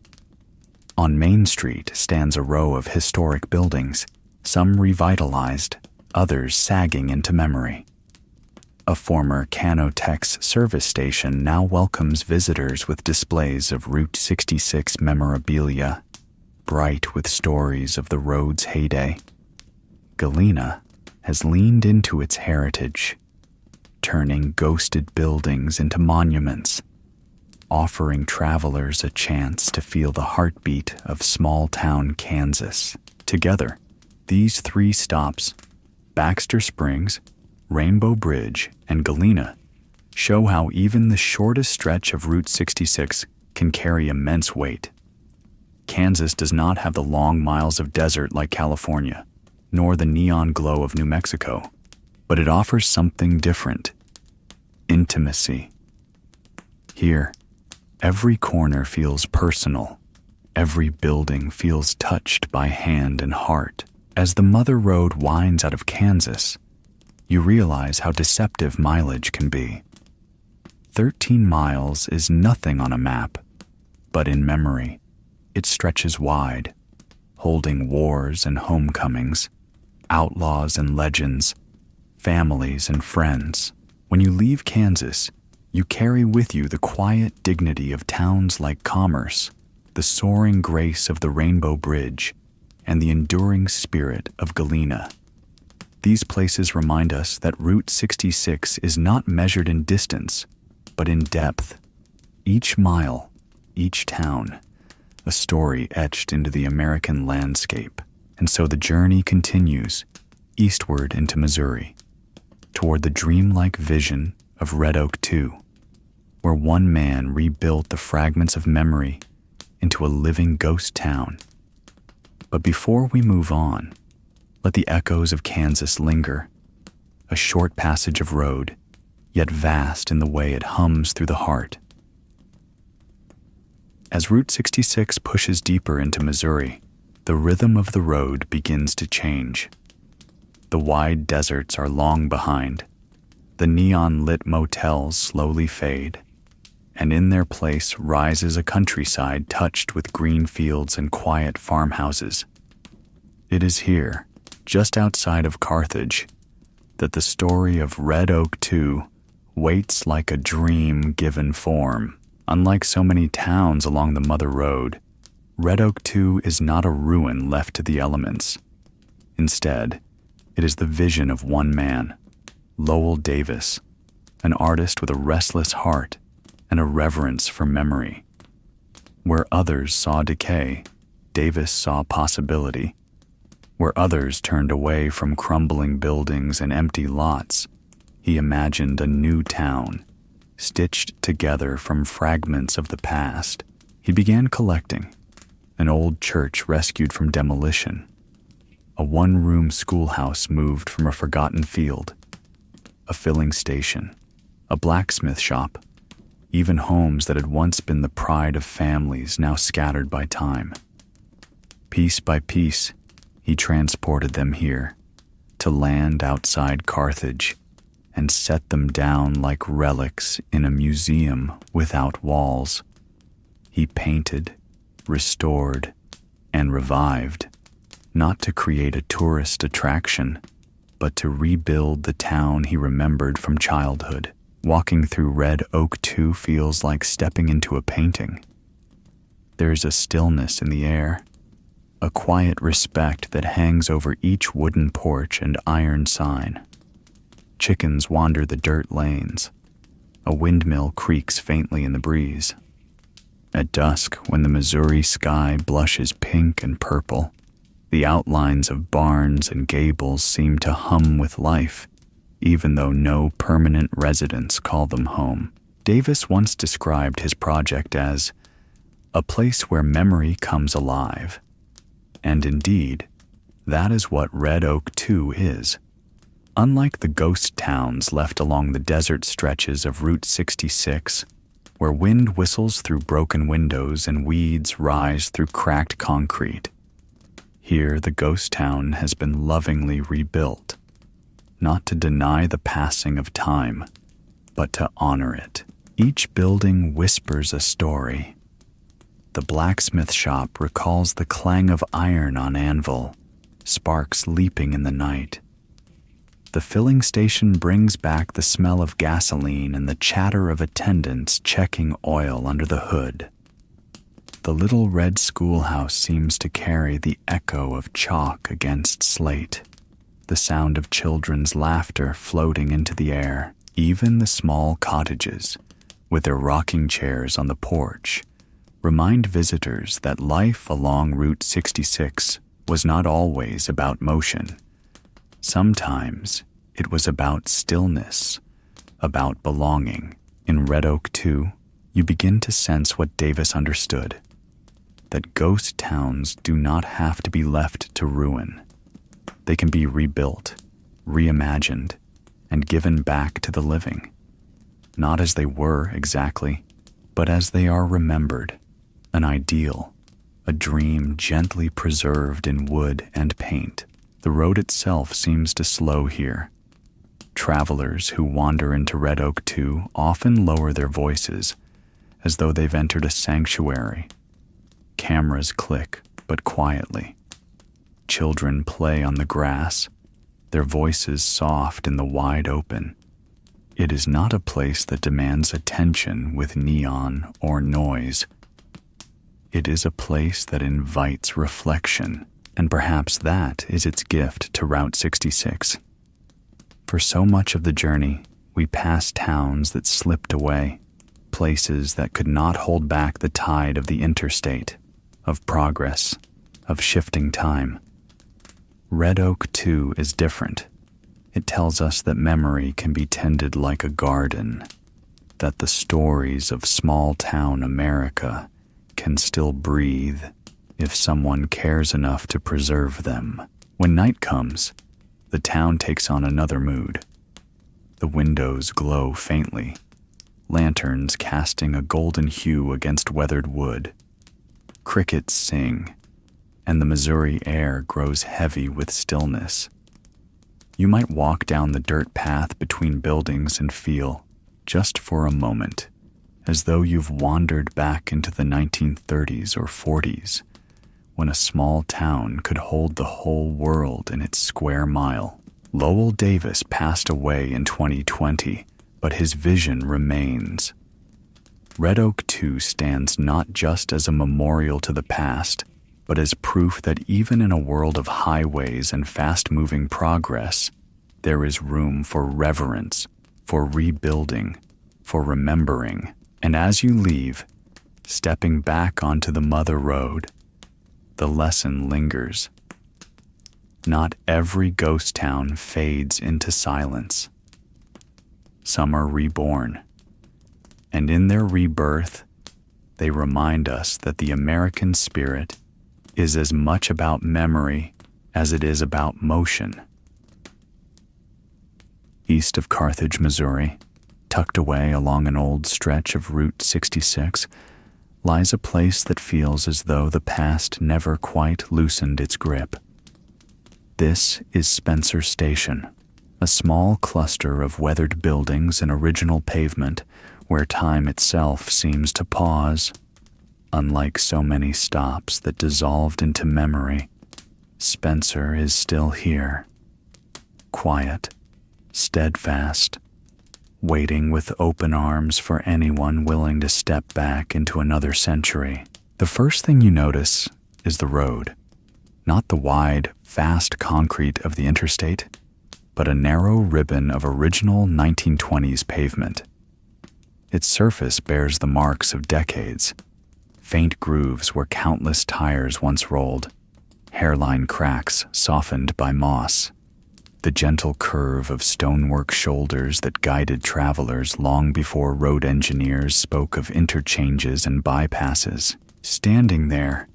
On Main Street stands a row of historic buildings, some revitalized, others sagging into memory. A former Canotex service station now welcomes visitors with displays of Route 66 memorabilia, bright with stories of the road's heyday. Galena has leaned into its heritage, turning ghosted buildings into monuments, offering travelers a chance to feel the heartbeat of small-town Kansas. Together, these three stops, Baxter Springs, Rainbow Bridge, and Galena, show how even the shortest stretch of Route 66 can carry immense weight. Kansas does not have the long miles of desert like California, nor the neon glow of New Mexico, but it offers something different: intimacy. Here, every corner feels personal. Every building feels touched by hand and heart. As the Mother Road winds out of Kansas, you realize how deceptive mileage can be. 13 miles is nothing on a map, but in memory, it stretches wide, holding wars and homecomings, outlaws and legends, families and friends. When you leave Kansas, you carry with you the quiet dignity of towns like Commerce, the soaring grace of the Rainbow Bridge, and the enduring spirit of Galena. These places remind us that Route 66 is not measured in distance, but in depth. Each mile, each town, a story etched into the American landscape. And so the journey continues, eastward into Missouri, toward the dreamlike vision of Red Oak 2, where one man rebuilt the fragments of memory into a living ghost town. But before we move on, let the echoes of Kansas linger, a short passage of road, yet vast in the way it hums through the heart. As Route 66 pushes deeper into Missouri, the rhythm of the road begins to change. The wide deserts are long behind. The neon-lit motels slowly fade, and in their place rises a countryside touched with green fields and quiet farmhouses. It is here, just outside of Carthage, that the story of Red Oak 2 waits like a dream given form. Unlike so many towns along the Mother Road, Red Oak 2 is not a ruin left to the elements. Instead, it is the vision of one man, Lowell Davis, an artist with a restless heart and a reverence for memory. Where others saw decay, Davis saw possibility. Where others turned away from crumbling buildings and empty lots, he imagined a new town, stitched together from fragments of the past. He began collecting: an old church rescued from demolition, a one-room schoolhouse moved from a forgotten field, a filling station, a blacksmith shop, even homes that had once been the pride of families now scattered by time. Piece by piece, he transported them here, to land outside Carthage, and set them down like relics in a museum without walls. He painted, restored, and revived, not to create a tourist attraction, but to rebuild the town he remembered from childhood. Walking through Red Oak 2 feels like stepping into a painting. There is a stillness in the air, a quiet respect that hangs over each wooden porch and iron sign. Chickens wander the dirt lanes. A windmill creaks faintly in the breeze. At dusk, when the Missouri sky blushes pink and purple, the outlines of barns and gables seem to hum with life, even though no permanent residents call them home. Davis once described his project as a place where memory comes alive. And indeed, that is what Red Oak 2 is. Unlike the ghost towns left along the desert stretches of Route 66, where wind whistles through broken windows and weeds rise through cracked concrete, here the ghost town has been lovingly rebuilt, not to deny the passing of time, but to honor it. Each building whispers a story. The blacksmith shop recalls the clang of iron on anvil, sparks leaping in the night. The filling station brings back the smell of gasoline and the chatter of attendants checking oil under the hood. The little red schoolhouse seems to carry the echo of chalk against slate, the sound of children's laughter floating into the air. Even the small cottages, with their rocking chairs on the porch, remind visitors that life along Route 66 was not always about motion. Sometimes it was about stillness, about belonging. In Red Oak 2, you begin to sense what Davis understood, that ghost towns do not have to be left to ruin. They can be rebuilt, reimagined, and given back to the living. Not as they were exactly, but as they are remembered, an ideal, a dream gently preserved in wood and paint. The road itself seems to slow here. Travelers who wander into Red Oak 2 often lower their voices, as though they've entered a sanctuary. Cameras click, but quietly. Children play on the grass, their voices soft in the wide open. It is not a place that demands attention with neon or noise. It is a place that invites reflection, and perhaps that is its gift to Route 66. For so much of the journey, we pass towns that slipped away, places that could not hold back the tide of the interstate, of progress, of shifting time. Red Oak 2 is different. It tells us that memory can be tended like a garden, that the stories of small-town America can still breathe if someone cares enough to preserve them. When night comes, the town takes on another mood. The windows glow faintly, lanterns casting a golden hue against weathered wood. Crickets sing, and the Missouri air grows heavy with stillness. You might walk down the dirt path between buildings and feel, just for a moment, as though you've wandered back into the 1930s or 40s, when a small town could hold the whole world in its square mile. Lowell Davis passed away in 2020, but his vision remains. Red Oak 2 stands not just as a memorial to the past, but as proof that even in a world of highways and fast-moving progress, there is room for reverence, for rebuilding, for remembering. And as you leave, stepping back onto the mother road, the lesson lingers. Not every ghost town fades into silence. Some are reborn, and in their rebirth, they remind us that the American spirit is as much about memory as it is about motion. East of Carthage, Missouri, tucked away along an old stretch of Route 66, lies a place that feels as though the past never quite loosened its grip. This is Spencer Station, a small cluster of weathered buildings and original pavement where time itself seems to pause. Unlike so many stops that dissolved into memory, Spencer is still here, quiet, steadfast, waiting with open arms for anyone willing to step back into another century. The first thing you notice is the road, not the wide, fast concrete of the interstate, but a narrow ribbon of original 1920s pavement. Its surface bears the marks of decades, faint grooves where countless tires once rolled, hairline cracks softened by moss. the gentle curve of stonework shoulders that guided travelers long before road engineers spoke of interchanges and bypasses. Standing there,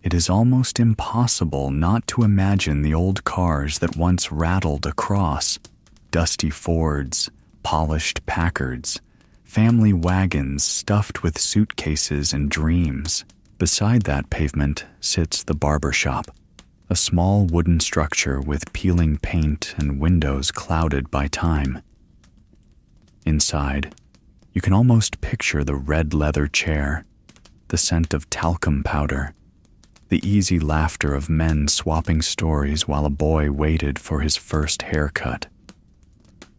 it is almost impossible not to imagine the old cars that once rattled across, dusty Fords, polished Packards, family wagons stuffed with suitcases and dreams. Beside that pavement sits the barber shop, a small wooden structure with peeling paint and windows clouded by time. Inside, you can almost picture the red leather chair, the scent of talcum powder, the easy laughter of men swapping stories while a boy waited for his first haircut.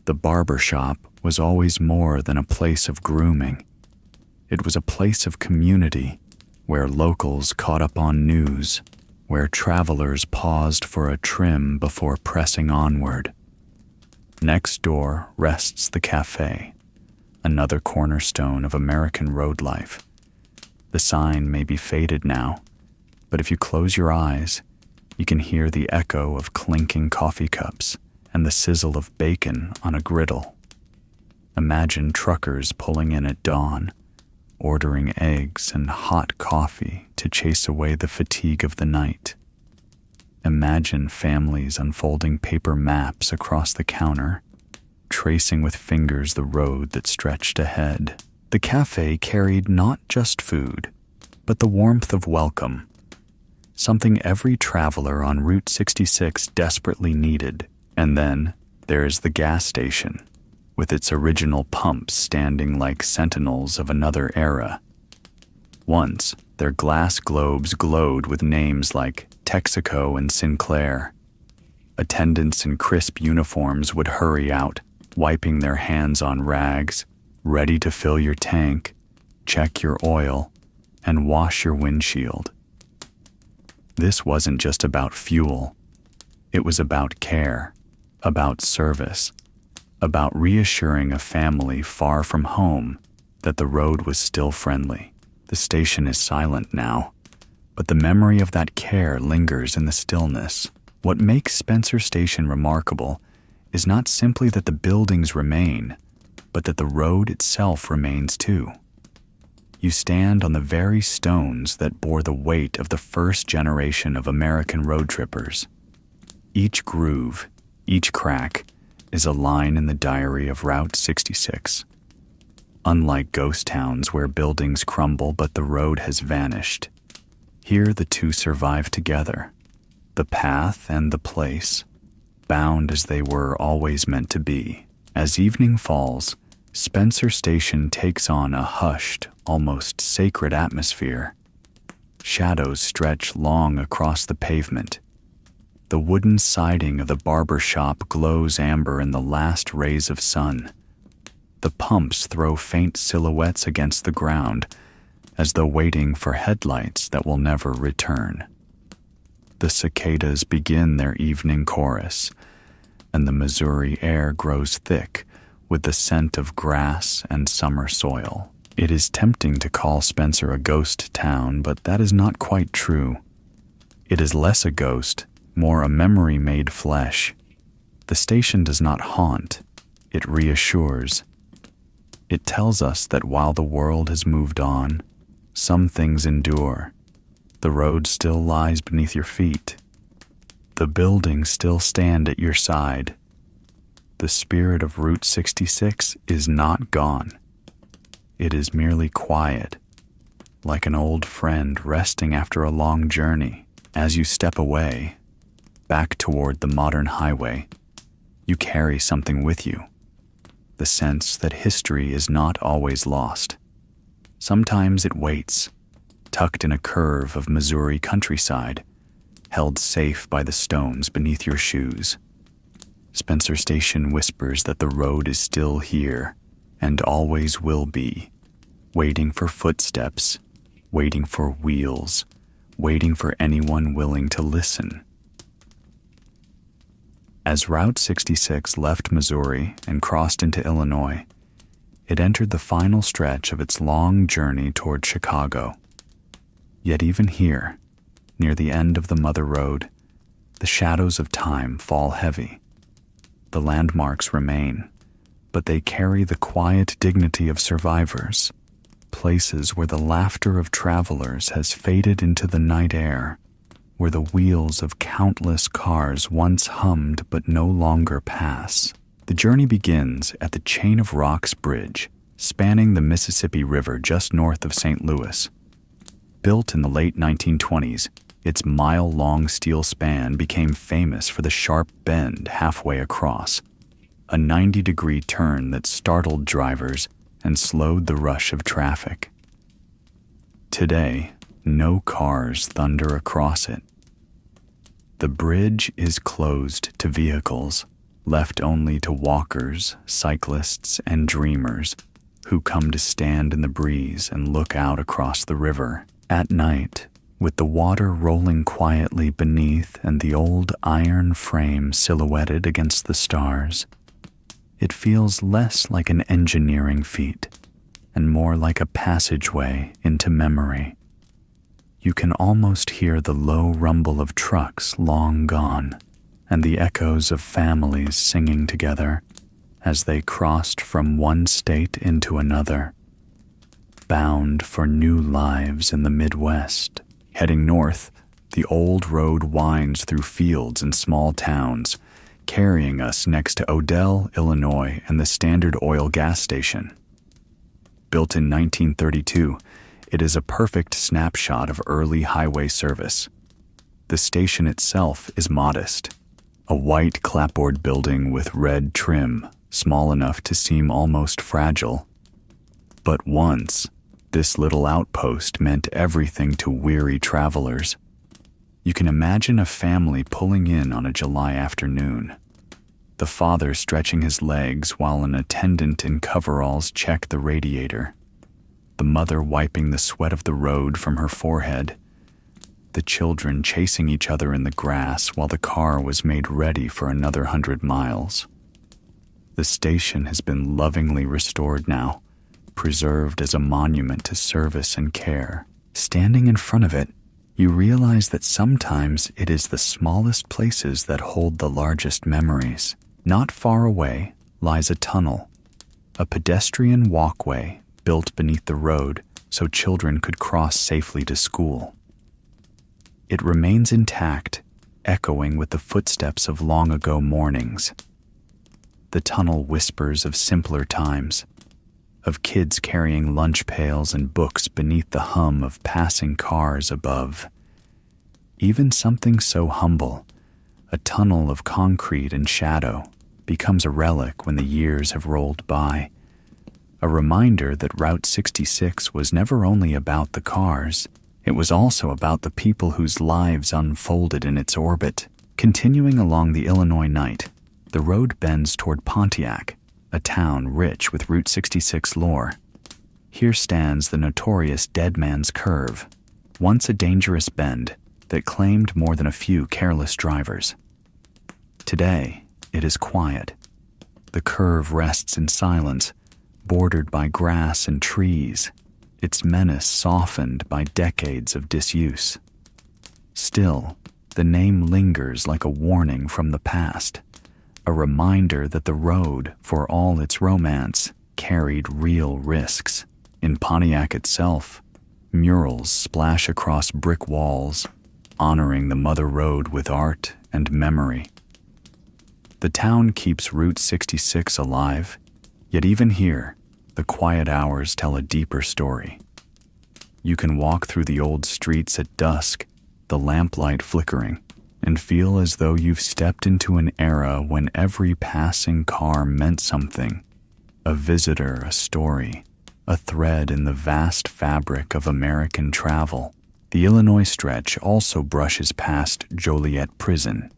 The barber shop was always more than a place of grooming. It was a place of community, where locals caught up on news, where travelers paused for a trim before pressing onward. Next door rests the cafe, another cornerstone of American road life. The sign may be faded now, but if you close your eyes, you can hear the echo of clinking coffee cups and the sizzle of bacon on a griddle. Imagine truckers pulling in at dawn, ordering eggs and hot coffee to chase away the fatigue of the night. Imagine families unfolding paper maps across the counter, tracing with fingers the road that stretched ahead. The cafe carried not just food, but the warmth of welcome, something every traveler on Route 66 desperately needed. And then there is the gas station, with its original pumps standing like sentinels of another era. Once, their glass globes glowed with names like Texaco and Sinclair. Attendants in crisp uniforms would hurry out, wiping their hands on rags, ready to fill your tank, check your oil, and wash your windshield. This wasn't just about fuel. It was about care, about service, about reassuring a family far from home that the road was still friendly. The station is silent now, but the memory of that care lingers in the stillness. What makes Spencer Station remarkable is not simply that the buildings remain, but that the road itself remains too. You stand on the very stones that bore the weight of the first generation of American road trippers. Each groove, each crack, is a line in the diary of Route 66. Unlike ghost towns where buildings crumble but the road has vanished, here the two survive together, the path and the place, bound as they were always meant to be. As evening falls, Spencer Station takes on a hushed, almost sacred atmosphere. Shadows stretch long across the pavement. The wooden siding of the barber shop glows amber in the last rays of sun. The pumps throw faint silhouettes against the ground, as though waiting for headlights that will never return. The cicadas begin their evening chorus, and the Missouri air grows thick with the scent of grass and summer soil. It is tempting to call Spencer a ghost town, but that is not quite true. It is less a ghost, more a memory made flesh. The station does not haunt, it reassures. It tells us that while the world has moved on, some things endure. The road still lies beneath your feet. The buildings still stand at your side. The spirit of Route 66 is not gone. It is merely quiet, like an old friend resting after a long journey. As you step away, back toward the modern highway, you carry something with you, the sense that history is not always lost. Sometimes it waits, tucked in a curve of Missouri countryside, held safe by the stones beneath your shoes. Spencer Station whispers that the road is still here and always will be, waiting for footsteps, waiting for wheels, waiting for anyone willing to listen. As Route 66 left Missouri and crossed into Illinois, it entered the final stretch of its long journey toward Chicago. Yet even here, near the end of the Mother Road, the shadows of time fall heavy. The landmarks remain, but they carry the quiet dignity of survivors, places where the laughter of travelers has faded into the night air, where the wheels of countless cars once hummed but no longer pass. The journey begins at the Chain of Rocks Bridge, spanning the Mississippi River just north of St. Louis. Built in the late 1920s, its mile-long steel span became famous for the sharp bend halfway across, a 90-degree turn that startled drivers and slowed the rush of traffic. Today, no cars thunder across it. The bridge is closed to vehicles, left only to walkers, cyclists, and dreamers who come to stand in the breeze and look out across the river. At night, with the water rolling quietly beneath and the old iron frame silhouetted against the stars, it feels less like an engineering feat and more like a passageway into memory. You can almost hear the low rumble of trucks long gone and the echoes of families singing together as they crossed from one state into another, bound for new lives in the Midwest. Heading north, the old road winds through fields and small towns, carrying us next to Odell, Illinois, and the Standard Oil gas station. Built in 1932, it is a perfect snapshot of early highway service. The station itself is modest, a white clapboard building with red trim, small enough to seem almost fragile. But once, this little outpost meant everything to weary travelers. You can imagine a family pulling in on a July afternoon, the father stretching his legs while an attendant in coveralls checked the radiator, the mother wiping the sweat of the road from her forehead, the children chasing each other in the grass while the car was made ready for another 100 miles. The station has been lovingly restored now, preserved as a monument to service and care. Standing in front of it, you realize that sometimes it is the smallest places that hold the largest memories. Not far away lies a tunnel, a pedestrian walkway built beneath the road so children could cross safely to school. It remains intact, echoing with the footsteps of long-ago mornings. The tunnel whispers of simpler times, of kids carrying lunch pails and books beneath the hum of passing cars above. Even something so humble, a tunnel of concrete and shadow, becomes a relic when the years have rolled by. A reminder that Route 66 was never only about the cars, it was also about the people whose lives unfolded in its orbit. Continuing along the Illinois night, the road bends toward Pontiac, a town rich with Route 66 lore. Here stands the notorious Dead Man's Curve, once a dangerous bend that claimed more than a few careless drivers. Today, it is quiet. The curve rests in silence, bordered by grass and trees, its menace softened by decades of disuse. Still, the name lingers like a warning from the past, a reminder that the road, for all its romance, carried real risks. In Pontiac itself, murals splash across brick walls, honoring the mother road with art and memory. The town keeps Route 66 alive, yet even here, the quiet hours tell a deeper story. You can walk through the old streets at dusk, the lamplight flickering, and feel as though you've stepped into an era when every passing car meant something, a visitor, a story, a thread in the vast fabric of American travel. The Illinois stretch also brushes past Joliet Prison,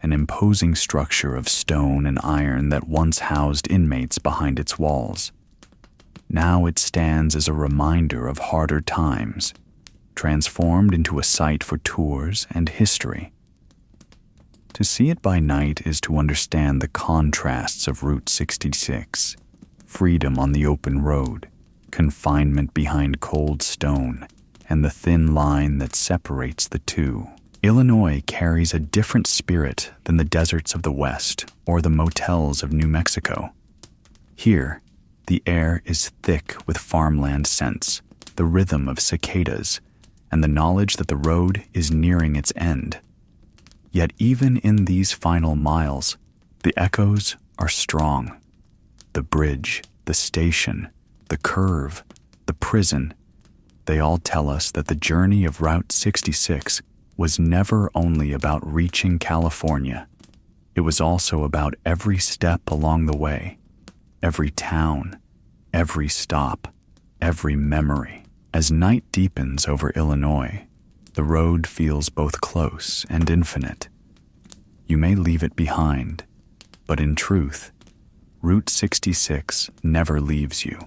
an imposing structure of stone and iron that once housed inmates behind its walls. Now it stands as a reminder of harder times, transformed into a site for tours and history. To see it by night is to understand the contrasts of Route 66, freedom on the open road, confinement behind cold stone, and the thin line that separates the two. Illinois carries a different spirit than the deserts of the West or the motels of New Mexico. Here, the air is thick with farmland scents, the rhythm of cicadas, and the knowledge that the road is nearing its end. Yet even in these final miles, the echoes are strong. The bridge, the station, the curve, the prison, they all tell us that the journey of Route 66 was never only about reaching California. It was also about every step along the way, every town, every stop, every memory. As night deepens over Illinois, the road feels both close and infinite. You may leave it behind, but in truth, Route 66 never leaves you.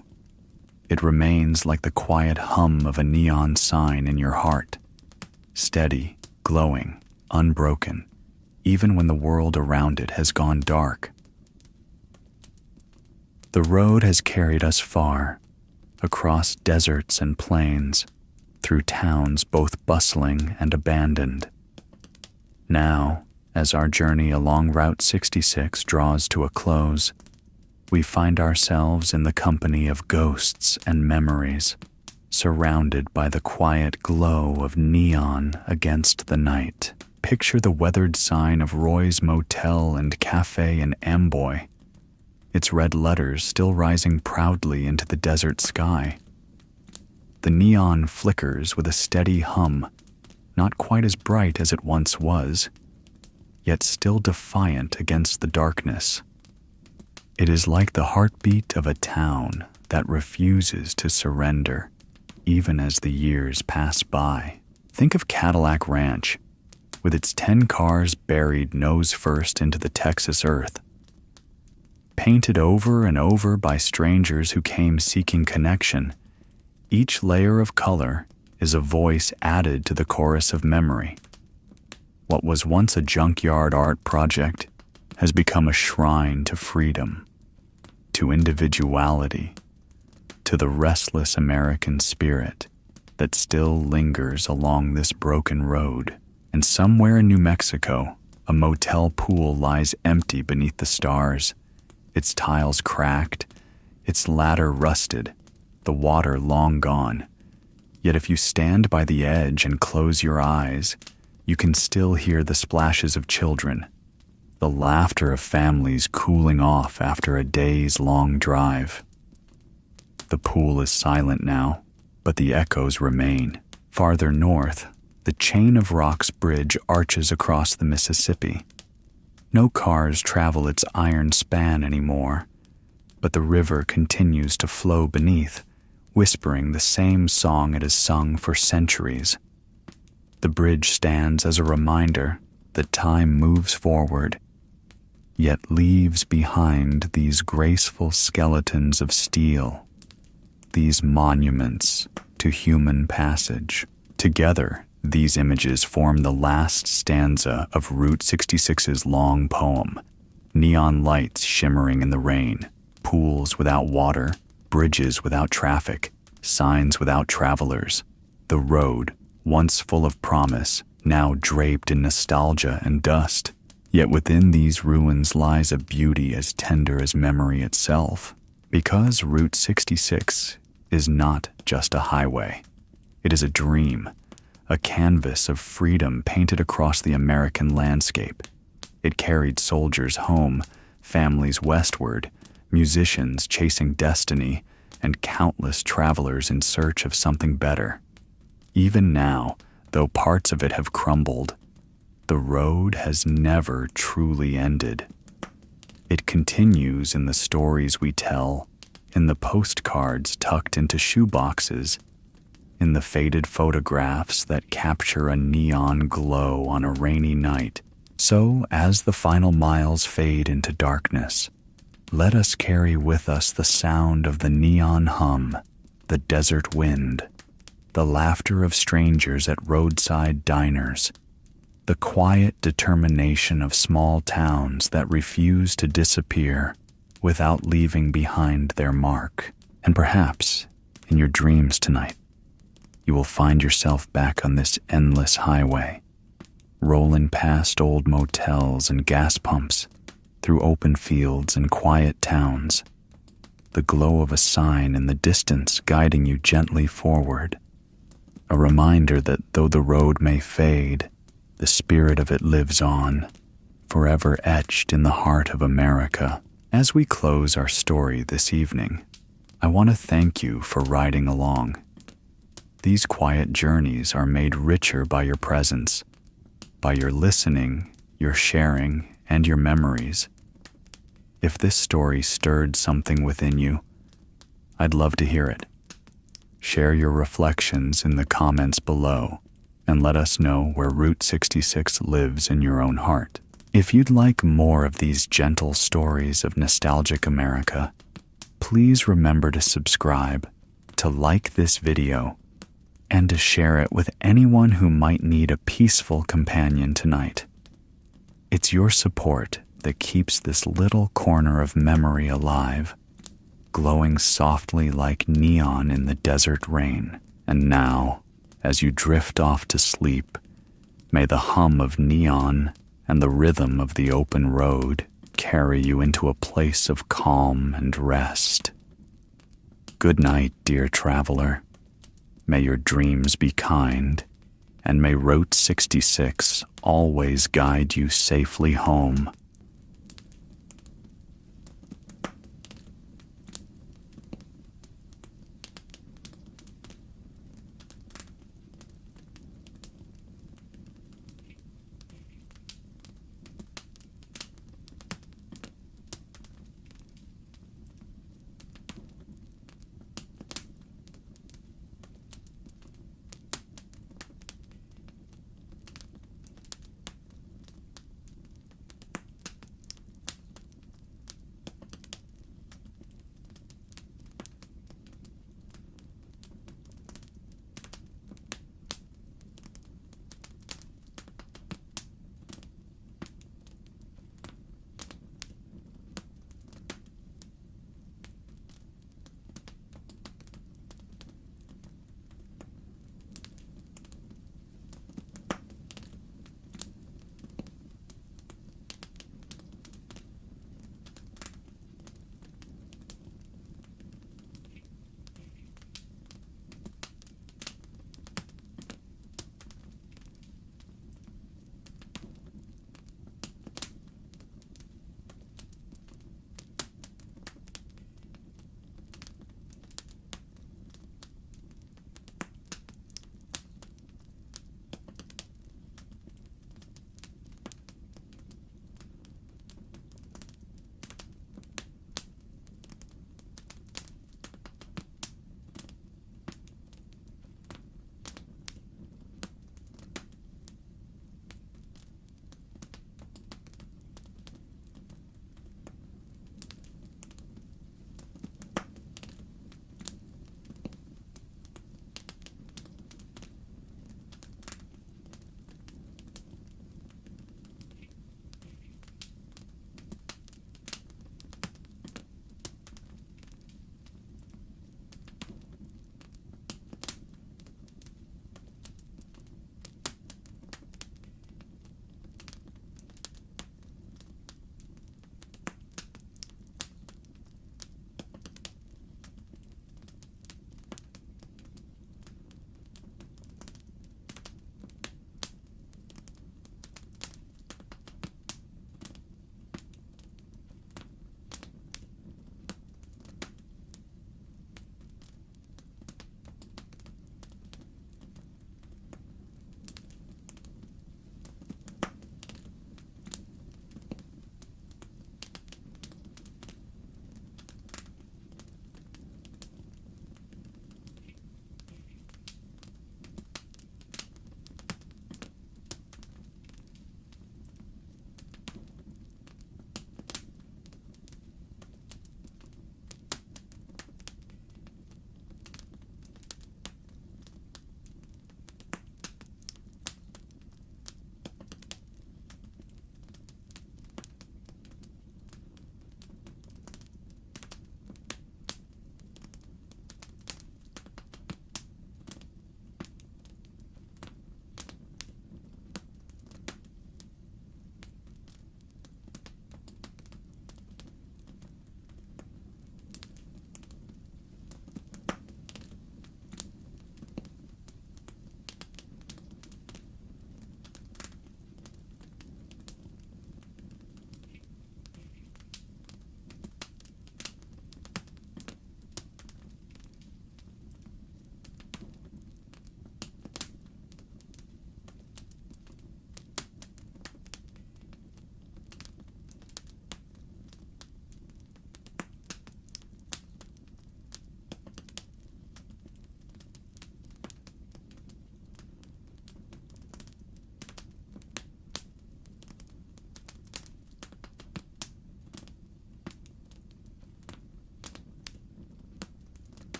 It remains like the quiet hum of a neon sign in your heart, steady, glowing, unbroken, even when the world around it has gone dark. The road has carried us far, across deserts and plains, through towns both bustling and abandoned. Now, as our journey along Route 66 draws to a close, we find ourselves in the company of ghosts and memories, surrounded by the quiet glow of neon against the night. Picture the weathered sign of Roy's Motel and Cafe in Amboy, its red letters still rising proudly into the desert sky. The neon flickers with a steady hum, not quite as bright as it once was, yet still defiant against the darkness. It is like the heartbeat of a town that refuses to surrender, even as the years pass by. Think of Cadillac Ranch, with its 10 cars buried nose first into the Texas earth. Painted over and over by strangers who came seeking connection, each layer of color is a voice added to the chorus of memory. What was once a junkyard art project has become a shrine to freedom, to individuality, to the restless American spirit that still lingers along this broken road. And somewhere in New Mexico, a motel pool lies empty beneath the stars, its tiles cracked, its ladder rusted, the water long gone. Yet if you stand by the edge and close your eyes, you can still hear the splashes of children, the laughter of families cooling off after a day's long drive. The pool is silent now, but the echoes remain. Farther north, the chain of rocks bridge arches across the Mississippi. No cars travel its iron span anymore, but the river continues to flow beneath, whispering the same song it has sung for centuries. The bridge stands as a reminder that time moves forward, yet leaves behind these graceful skeletons of steel, these monuments to human passage. Together, these images form the last stanza of Route 66's long poem. Neon lights shimmering in the rain, pools without water, bridges without traffic, signs without travelers. The road, once full of promise, now draped in nostalgia and dust. Yet within these ruins lies a beauty as tender as memory itself, because Route 66 is not just a highway. It is a dream, a canvas of freedom painted across the American landscape. It carried soldiers home, families westward, musicians chasing destiny, and countless travelers in search of something better. Even now, though parts of it have crumbled, the road has never truly ended. It continues in the stories we tell, in the postcards tucked into shoeboxes, in the faded photographs that capture a neon glow on a rainy night. So, as the final miles fade into darkness, let us carry with us the sound of the neon hum, the desert wind, the laughter of strangers at roadside diners, the quiet determination of small towns that refuse to disappear without leaving behind their mark. And perhaps, in your dreams tonight, you will find yourself back on this endless highway, rolling past old motels and gas pumps, through open fields and quiet towns, the glow of a sign in the distance guiding you gently forward, a reminder that though the road may fade, the spirit of it lives on, forever etched in the heart of America. As we close our story this evening, I want to thank you for riding along. These quiet journeys are made richer by your presence, by your listening, your sharing, and your memories. If this story stirred something within you, I'd love to hear it. Share your reflections in the comments below and let us know where Route 66 lives in your own heart. If you'd like more of these gentle stories of nostalgic America, please remember to subscribe, to like this video, and to share it with anyone who might need a peaceful companion tonight. It's your support that keeps this little corner of memory alive, glowing softly like neon in the desert rain. And now, as you drift off to sleep, may the hum of neon and the rhythm of the open road carry you into a place of calm and rest. Good night, dear traveler. May your dreams be kind, and may Route 66 always guide you safely home.